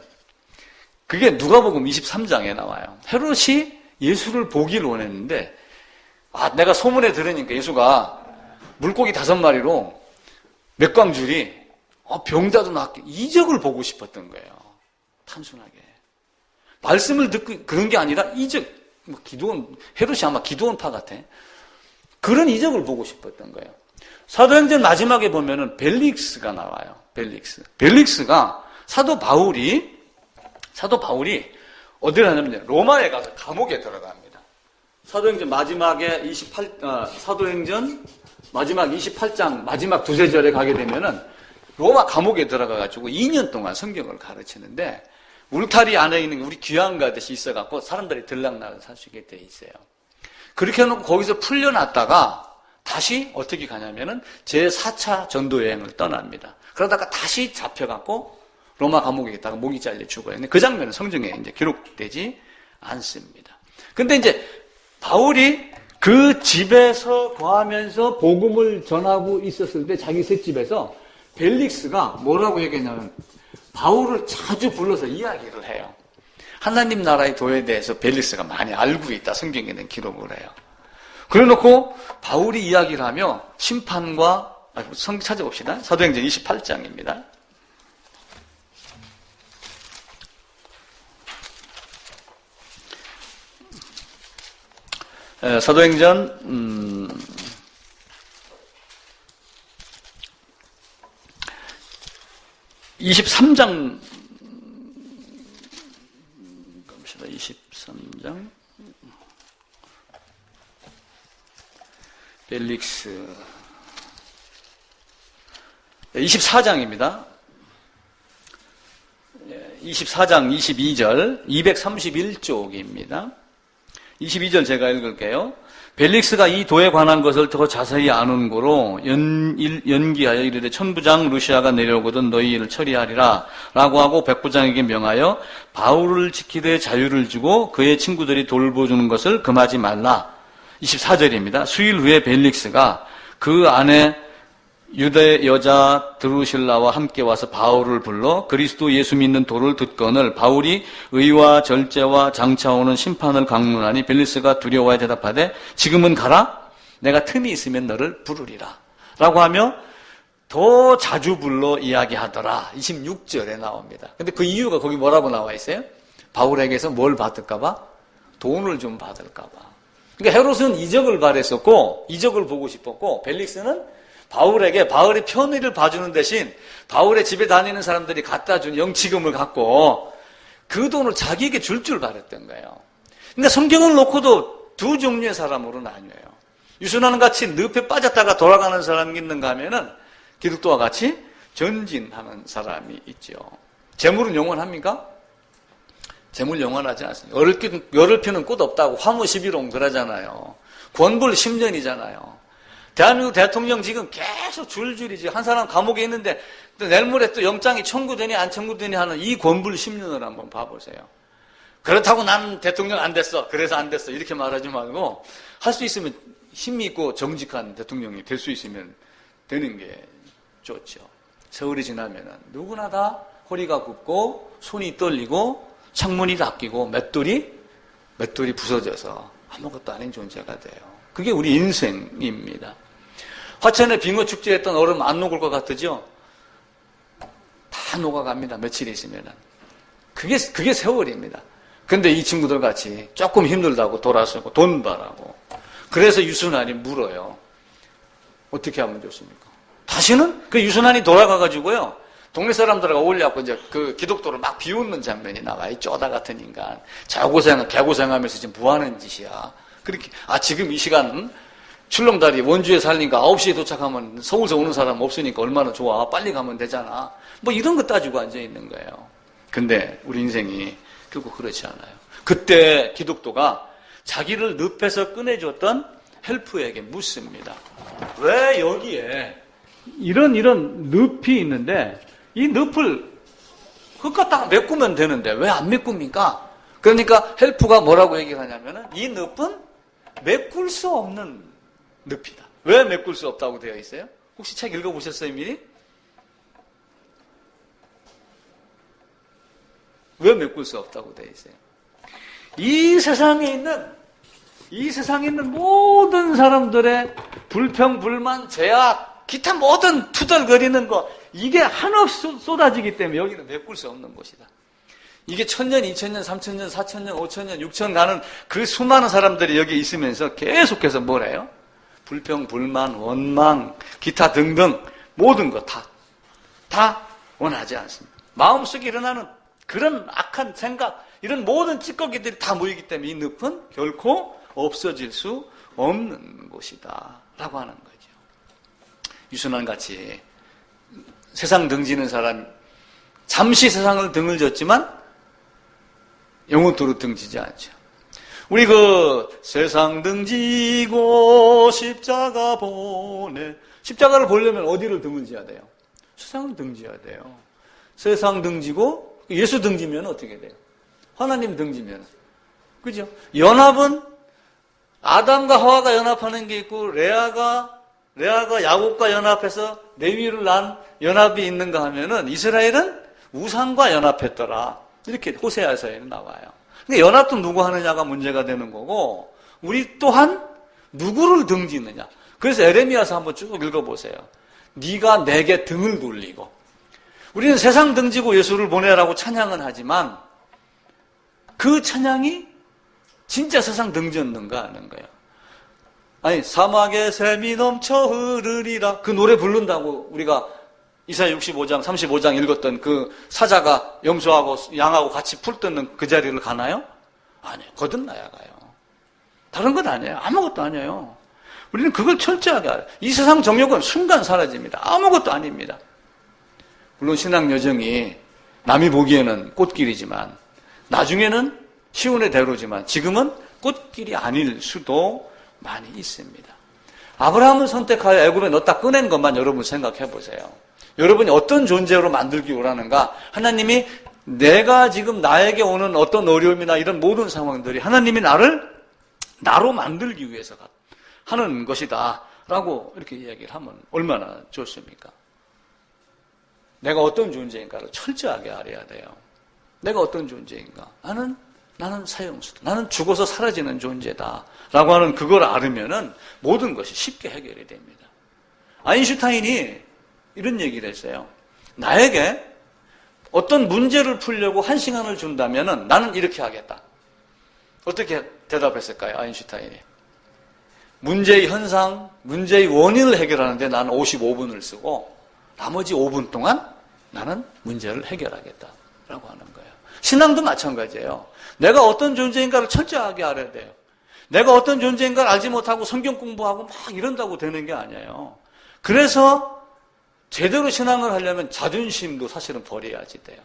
그게 누가복음 23장에 나와요. 헤롯이 예수를 보기를 원했는데 내가 소문에 들으니까 예수가 물고기 5마리로 맥광줄이 병자도 낫게 이적을 보고 싶었던 거예요. 단순하게. 말씀을 듣고 그런 게 아니라 이적, 헤롯이 아마 기드온파 같아. 그런 이적을 보고 싶었던 거예요. 사도행전 마지막에 보면은 벨릭스가 나와요. 벨릭스가 사도 바울이 어디를 하냐면 로마에 가서 감옥에 들어갑니다. 사도행전 마지막 28장 마지막 두세 절에 가게 되면은 로마 감옥에 들어가가지고 2년 동안 성경을 가르치는데 울타리 안에 있는 우리 귀한 가듯이 있어갖고 사람들이 들락날락 살 수 있게 돼 있어요. 그렇게 해놓고 거기서 풀려났다가 다시 어떻게 가냐면은 제4차 전도 여행을 떠납니다. 그러다가 다시 잡혀갖고 로마 감옥에 있다가 목이 잘려 죽어요. 근데 그 장면은 성경에 이제 기록되지 않습니다. 근데 이제 바울이 그 집에서 거하면서 복음을 전하고 있었을 때 자기 셋집에서 벨릭스가 뭐라고 얘기했냐면 바울을 자주 불러서 이야기를 해요. 하나님 나라의 도에 대해서 벨릭스가 많이 알고 있다. 성경에는 기록을 해요. 그래놓고 바울이 이야기를 하며 심판과 성경 찾아봅시다. 사도행전 28장입니다. 사도행전 23장 23장 벨릭스 24장입니다. 24장 22절 231쪽입니다. 22절 제가 읽을게요. 벨릭스가 이 도에 관한 것을 더 자세히 아는 고로 연기하여 이르되 천부장 루시아가 내려오거든 너희 일을 처리하리라 라고 하고 백부장에게 명하여 바울을 지키되 자유를 주고 그의 친구들이 돌보주는 것을 금하지 말라. 24절입니다. 수일 후에 벨릭스가 그 안에 유대 여자 드루실라와 함께 와서 바울을 불러 그리스도 예수 믿는 도를 듣거늘 바울이 의와 절제와 장차 오는 심판을 강론하니 벨릭스가 두려워해 대답하되 지금은 가라 내가 틈이 있으면 너를 부르리라 라고 하며 더 자주 불러 이야기하더라. 26절에 나옵니다. 근데 그 이유가 거기 뭐라고 나와 있어요? 바울에게서 뭘 받을까 봐? 돈을 좀 받을까 봐. 그러니까 헤롯은 이적을 바랬었고 이적을 보고 싶었고 벨릭스는 바울에게 바울의 편의를 봐주는 대신 바울의 집에 다니는 사람들이 갖다 준 영치금을 갖고 그 돈을 자기에게 줄 바랬던 거예요. 그러니까 성경을 놓고도 두 종류의 사람으로 나뉘어요. 유순환 같이 늪에 빠졌다가 돌아가는 사람이 있는가 하면은 기독교와 같이 전진하는 사람이 있죠. 재물은 영원합니까? 재물 영원하지 않습니다. 열을 피는 꽃 없다고 화무 11홍 그러잖아요. 권불 10년이잖아요. 대한민국 대통령 지금 계속 줄줄이 지금 한 사람 감옥에 있는데 또 내일 모레 또 영장이 청구되니 안 청구되니 하는 이 권불 10년을 한번 봐보세요. 그렇다고 난 대통령 안 됐어. 그래서 안 됐어. 이렇게 말하지 말고 할 수 있으면 힘이 있고 정직한 대통령이 될 수 있으면 되는 게 좋죠. 세월이 지나면은 누구나 다 허리가 굽고 손이 떨리고 창문이 닫히고 맷돌이 부서져서 아무것도 아닌 존재가 돼요. 그게 우리 인생입니다. 화천에 빙어 축제했던 얼음 안 녹을 것 같으죠? 다 녹아갑니다. 며칠 있으면은. 그게 세월입니다. 근데 이 친구들 같이 조금 힘들다고 돌아서고 돈 바라고. 그래서 유순환이 물어요. 어떻게 하면 좋습니까? 다시는 그 유순환이 돌아가가지고요. 동네 사람들하고 어울려갖고 이제 그 기독도를 막 비웃는 장면이 나와요. 이 쪼다 같은 인간. 개고생하면서 지금 뭐 하는 짓이야. 그렇게, 지금 이 시간, 출렁다리 원주에 살니까 9시에 도착하면 서울서 오는 사람 없으니까 얼마나 좋아. 빨리 가면 되잖아. 뭐 이런 거 따지고 앉아있는 거예요. 근데 우리 인생이 결국 그렇지 않아요. 그때 기독도가 자기를 늪에서 꺼내줬던 헬프에게 묻습니다. 왜 여기에 이런 늪이 있는데 이 늪을 흙갖다가 메꾸면 되는데 왜 안 메꿉니까? 그러니까 헬프가 뭐라고 얘기를 하냐면은 이 늪은 메꿀 수 없는 늪이다. 왜 메꿀 수 없다고 되어 있어요? 혹시 책 읽어보셨어요, 미리? 왜 메꿀 수 없다고 되어 있어요? 이 세상에 있는 모든 사람들의 불평, 불만, 제약, 기타 모든 투덜거리는 거, 이게 한없이 쏟아지기 때문에 여기는 메꿀 수 없는 곳이다. 이게 1000년, 2000년, 3000년, 4000년, 5000년, 6000 가는 그 수많은 사람들이 여기 있으면서 계속해서 뭐래요? 불평, 불만, 원망, 기타 등등 모든 거 다 원하지 않습니다. 마음속에 일어나는 그런 악한 생각, 이런 모든 찌꺼기들이 다 모이기 때문에 이 늪은 결코 없어질 수 없는 곳이다 라고 하는 거죠. 유순환 같이 세상 등지는 사람, 잠시 세상을 등을 졌지만 영원토록 등지지 않죠. 우리 세상 등지고 십자가 보내. 십자가를 보려면 어디를 등을 지어야 돼요? 세상을 등지어야 돼요. 세상 등지고 예수 등지면 어떻게 돼요? 하나님 등지면. 그죠? 연합은 아담과 하와가 연합하는 게 있고 레아가 야곱과 연합해서 레위를 낳은 연합이 있는가 하면은 이스라엘은 우상과 연합했더라. 이렇게 호세아서에는 나와요. 근데 연합도 누구 하느냐가 문제가 되는 거고 우리 또한 누구를 등지느냐. 그래서 에레미야서 한번 쭉 읽어보세요. 네가 내게 등을 돌리고 우리는 세상 등지고 예수를 보내라고 찬양은 하지만 그 찬양이 진짜 세상 등졌는가 하는 거예요. 아니 사막에 샘이 넘쳐 흐르리라 그 노래 부른다고 우리가 이사야 65장 35장 읽었던 그 사자가 염소하고 양하고 같이 풀 뜯는 그 자리를 가나요? 아니에요. 거듭나야 가요. 다른 건 아니에요. 아무것도 아니에요. 우리는 그걸 철저하게 알아요. 이 세상 정욕은 순간 사라집니다. 아무것도 아닙니다. 물론 신앙 여정이 남이 보기에는 꽃길이지만 나중에는 시온의 대로지만 지금은 꽃길이 아닐 수도 많이 있습니다. 아브라함을 선택하여 애굽에 넣었다 꺼낸 것만 여러분 생각해 보세요. 여러분이 어떤 존재로 만들기 원하는가? 하나님이 내가 지금 나에게 오는 어떤 어려움이나 이런 모든 상황들이 하나님이 나로 만들기 위해서 하는 것이다 라고 이렇게 이야기를 하면 얼마나 좋습니까? 내가 어떤 존재인가를 철저하게 알아야 돼요. 내가 어떤 존재인가? 나는 사형수다. 나는 죽어서 사라지는 존재다 라고 하는 그걸 알으면은 모든 것이 쉽게 해결이 됩니다. 아인슈타인이 이런 얘기를 했어요. 나에게 어떤 문제를 풀려고 1시간을 준다면은 나는 이렇게 하겠다. 어떻게 대답했을까요? 아인슈타인이. 문제의 현상, 문제의 원인을 해결하는데 나는 55분을 쓰고 나머지 5분 동안 나는 문제를 해결하겠다라고 하는 거예요. 신앙도 마찬가지예요. 내가 어떤 존재인가를 철저하게 알아야 돼요. 내가 어떤 존재인가를 알지 못하고 성경 공부하고 막 이런다고 되는 게 아니에요. 그래서 제대로 신앙을 하려면 자존심도 사실은 버려야지 돼요.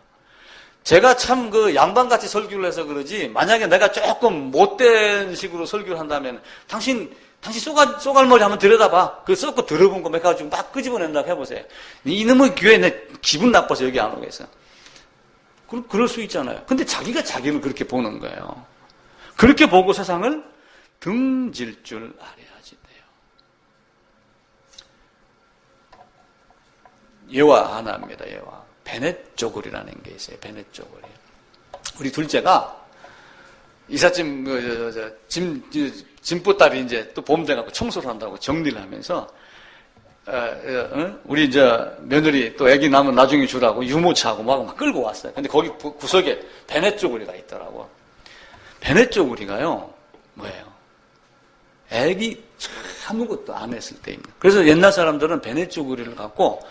제가 참 그 양반같이 설교를 해서 그러지 만약에 내가 조금 못된 식으로 설교를 한다면 당신 쏘갈머리 한번 들여다봐. 그 썩고 들어본 거 몇 가지고 막 끄집어낸다고 해보세요. 이놈의 교회 내 기분 나빠서 여기 안 오겠어. 그럴 수 있잖아요. 근데 자기가 자기를 그렇게 보는 거예요. 그렇게 보고 세상을 등질 줄 알아야지 돼요. 예화 하나입니다. 예화. 베넷 쪼굴이라는 게 있어요. 베넷 쪼굴이. 우리 둘째가 이삿짐 짐보따리 이제 또 봄 돼갖고 청소를 한다고 정리를 하면서 우리 이제 며느리 또 애기 나면 나중에 주라고 유모차하고 막 끌고 왔어요. 근데 거기 구석에 베넷 쪼구리가 있더라고. 베넷 쪼구리가요 뭐예요? 애기 아무것도 안 했을 때입니다. 그래서 옛날 사람들은 베넷 쪼구리를 갖고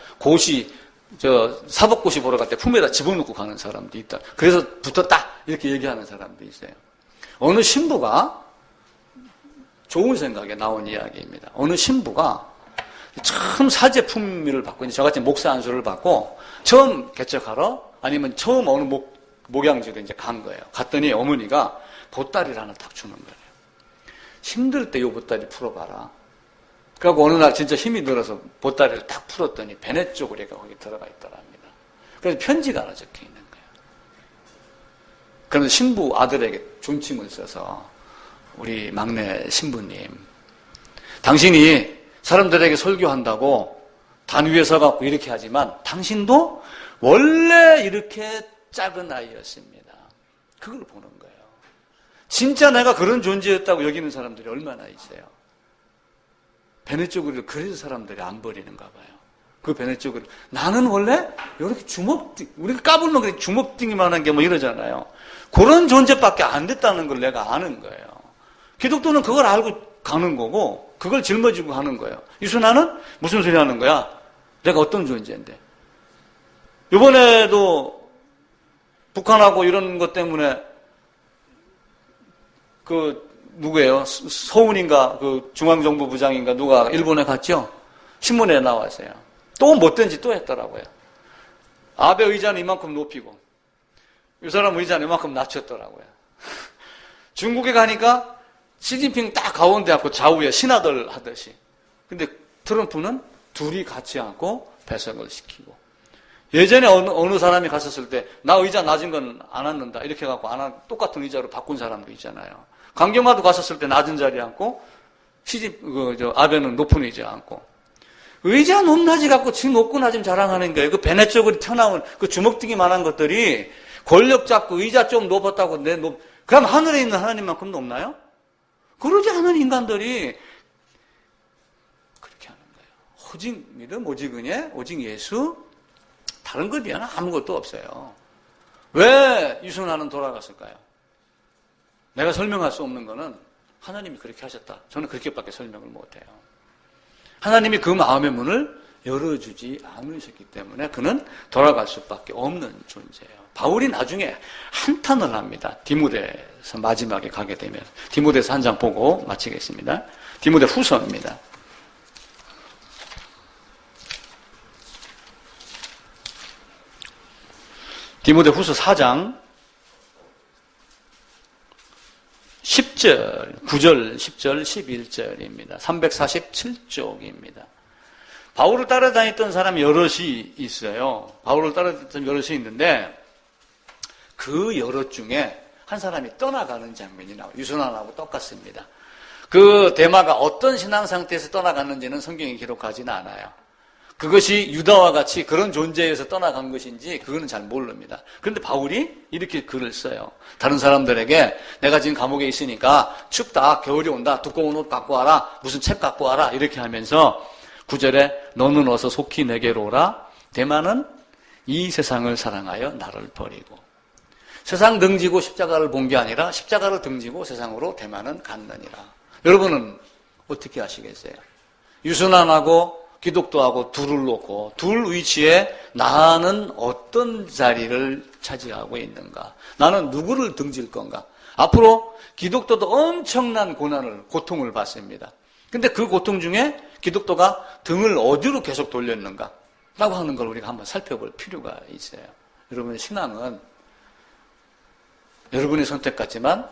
사법고시 보러 갈 때 품에다 집어넣고 가는 사람도 있다. 그래서 붙었다 이렇게 얘기하는 사람도 있어요. 어느 신부가 좋은 생각에 나온 이야기입니다. 어느 신부가 처음 사제 품위를 받고 이제 저같이 목사 안수를 받고 처음 개척하러 아니면 처음 어느 목양지로 이제 간 거예요. 갔더니 어머니가 보따리를 하나 딱 주는 거예요. 힘들 때 이 보따리 풀어봐라. 그래갖고 어느 날 진짜 힘이 들어서 보따리를 딱 풀었더니 베넷 쪼구리가 거기 들어가 있더랍니다. 그래서 편지가 하나 적혀 있는 거예요. 그래서 신부 아들에게 존칭을 써서 우리 막내 신부님, 당신이 사람들에게 설교한다고 단 위에 서갖고 이렇게 하지만 당신도 원래 이렇게 작은 아이였습니다. 그걸 보는 거예요. 진짜 내가 그런 존재였다고 여기는 사람들이 얼마나 있어요. 베넷 쪼구리를 그래서 사람들이 안 버리는가 봐요. 그 베넷 쪼구리. 나는 원래 이렇게 우리가 까불면 그냥 주먹등이만한 게 뭐 이러잖아요. 그런 존재밖에 안 됐다는 걸 내가 아는 거예요. 기독교는 그걸 알고 가는 거고 그걸 짊어지고 하는 거예요. 이순환은 무슨 소리 하는 거야? 내가 어떤 존재인데. 이번에도 북한하고 이런 것 때문에 누구예요? 서훈인가 중앙정보부장인가 누가 일본에 갔죠? 신문에 나왔어요. 또 못된 짓 또 했더라고요. 아베 의자는 이만큼 높이고 이 사람 의자는 이만큼 낮췄더라고요. 중국에 가니까 시진핑 딱 가운데 앉고 좌우에 신하들 하듯이. 근데 트럼프는 둘이 같이 앉고 배석을 시키고. 예전에 어느 사람이 갔었을 때 나 의자 낮은 건 안 앉는다 이렇게 해갖고 똑같은 의자로 바꾼 사람도 있잖아요. 강경화도 갔었을 때 낮은 자리에 앉고 아베는 높은 의자에 앉고. 의자 높낮이 갖고 지 높고 낮음 자랑하는 거예요. 그 베넷 쪼구리 튀어나온 그 주먹등이만한 것들이 권력 잡고 의자 좀 높았다고 그럼 하늘에 있는 하나님만큼 높나요? 그러지 않은 인간들이 그렇게 하는 거예요. 오직 믿음, 오직 은혜, 오직 예수, 다른 것 비하면 아무것도 없어요. 왜 유순환은 돌아갔을까요? 내가 설명할 수 없는 거는 하나님이 그렇게 하셨다. 저는 그렇게밖에 설명을 못해요. 하나님이 그 마음의 문을 열어주지 않으셨기 때문에 그는 돌아갈 수밖에 없는 존재예요. 바울이 나중에 한탄을 합니다. 디모데서 마지막에 가게 되면. 디모데서 한 장 보고 마치겠습니다. 디모데 후서입니다. 디모데 후서 4장 10절, 9절, 10절, 11절입니다. 347쪽입니다. 바울을 따라다녔던 사람이 여럿이 있어요. 바울을 따라다녔던 여럿이 있는데 그 여럿 중에 한 사람이 떠나가는 장면이 나와요. 유순환하고 똑같습니다. 그 데마가 어떤 신앙 상태에서 떠나갔는지는 성경이 기록하지는 않아요. 그것이 유다와 같이 그런 존재에서 떠나간 것인지 그거는 잘 모릅니다. 그런데 바울이 이렇게 글을 써요. 다른 사람들에게 내가 지금 감옥에 있으니까 춥다, 겨울이 온다, 두꺼운 옷 갖고 와라, 무슨 책 갖고 와라 이렇게 하면서 9절에 너는 어서 속히 내게로 오라. 데마는 이 세상을 사랑하여 나를 버리고 세상 등지고 십자가를 본 게 아니라 십자가를 등지고 세상으로 데마는 갔느니라. 여러분은 어떻게 하시겠어요? 유순환하고 기독도하고 둘을 놓고 둘 위치에 나는 어떤 자리를 차지하고 있는가? 나는 누구를 등질 건가? 앞으로 기독도도 엄청난 고통을 받습니다. 근데 그 고통 중에 기독도가 등을 어디로 계속 돌렸는가? 라고 하는 걸 우리가 한번 살펴볼 필요가 있어요. 여러분의 신앙은 여러분의 선택 같지만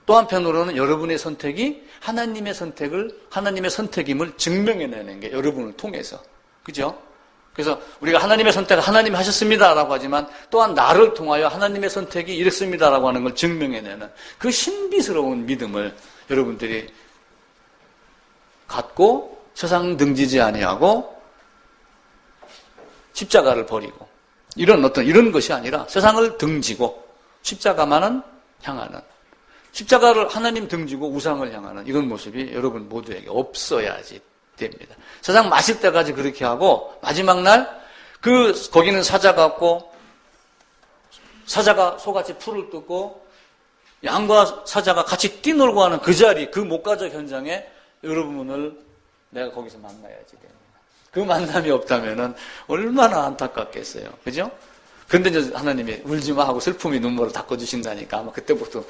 또 한편으로는 여러분의 선택이 하나님의 선택임을 증명해내는 게 여러분을 통해서. 그죠? 그래서 우리가 하나님의 선택을 하나님이 하셨습니다라고 하지만 또한 나를 통하여 하나님의 선택이 이렇습니다라고 하는 걸 증명해내는 그 신비스러운 믿음을 여러분들이 갖고 세상 등지지 아니하고 십자가를 버리고 이런 것이 아니라 세상을 등지고 십자가만은 향하는 십자가를 하나님 등지고 우상을 향하는 이런 모습이 여러분 모두에게 없어야지 됩니다. 세상 마실 때까지 그렇게 하고 마지막 날 거기는 사자가 없고 사자가 소같이 풀을 뜯고 양과 사자가 같이 뛰놀고 하는 그 자리, 그 목가적 현장에 여러분을 내가 거기서 만나야지 됩니다. 그 만남이 없다면은 얼마나 안타깝겠어요. 그죠? 근데 이제 하나님이 울지 마 하고 슬픔이 눈물을 닦아주신다니까 아마 그때부터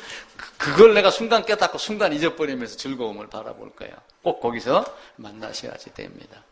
그걸 내가 순간 깨닫고 순간 잊어버리면서 즐거움을 바라볼 거예요. 꼭 거기서 만나셔야지 됩니다.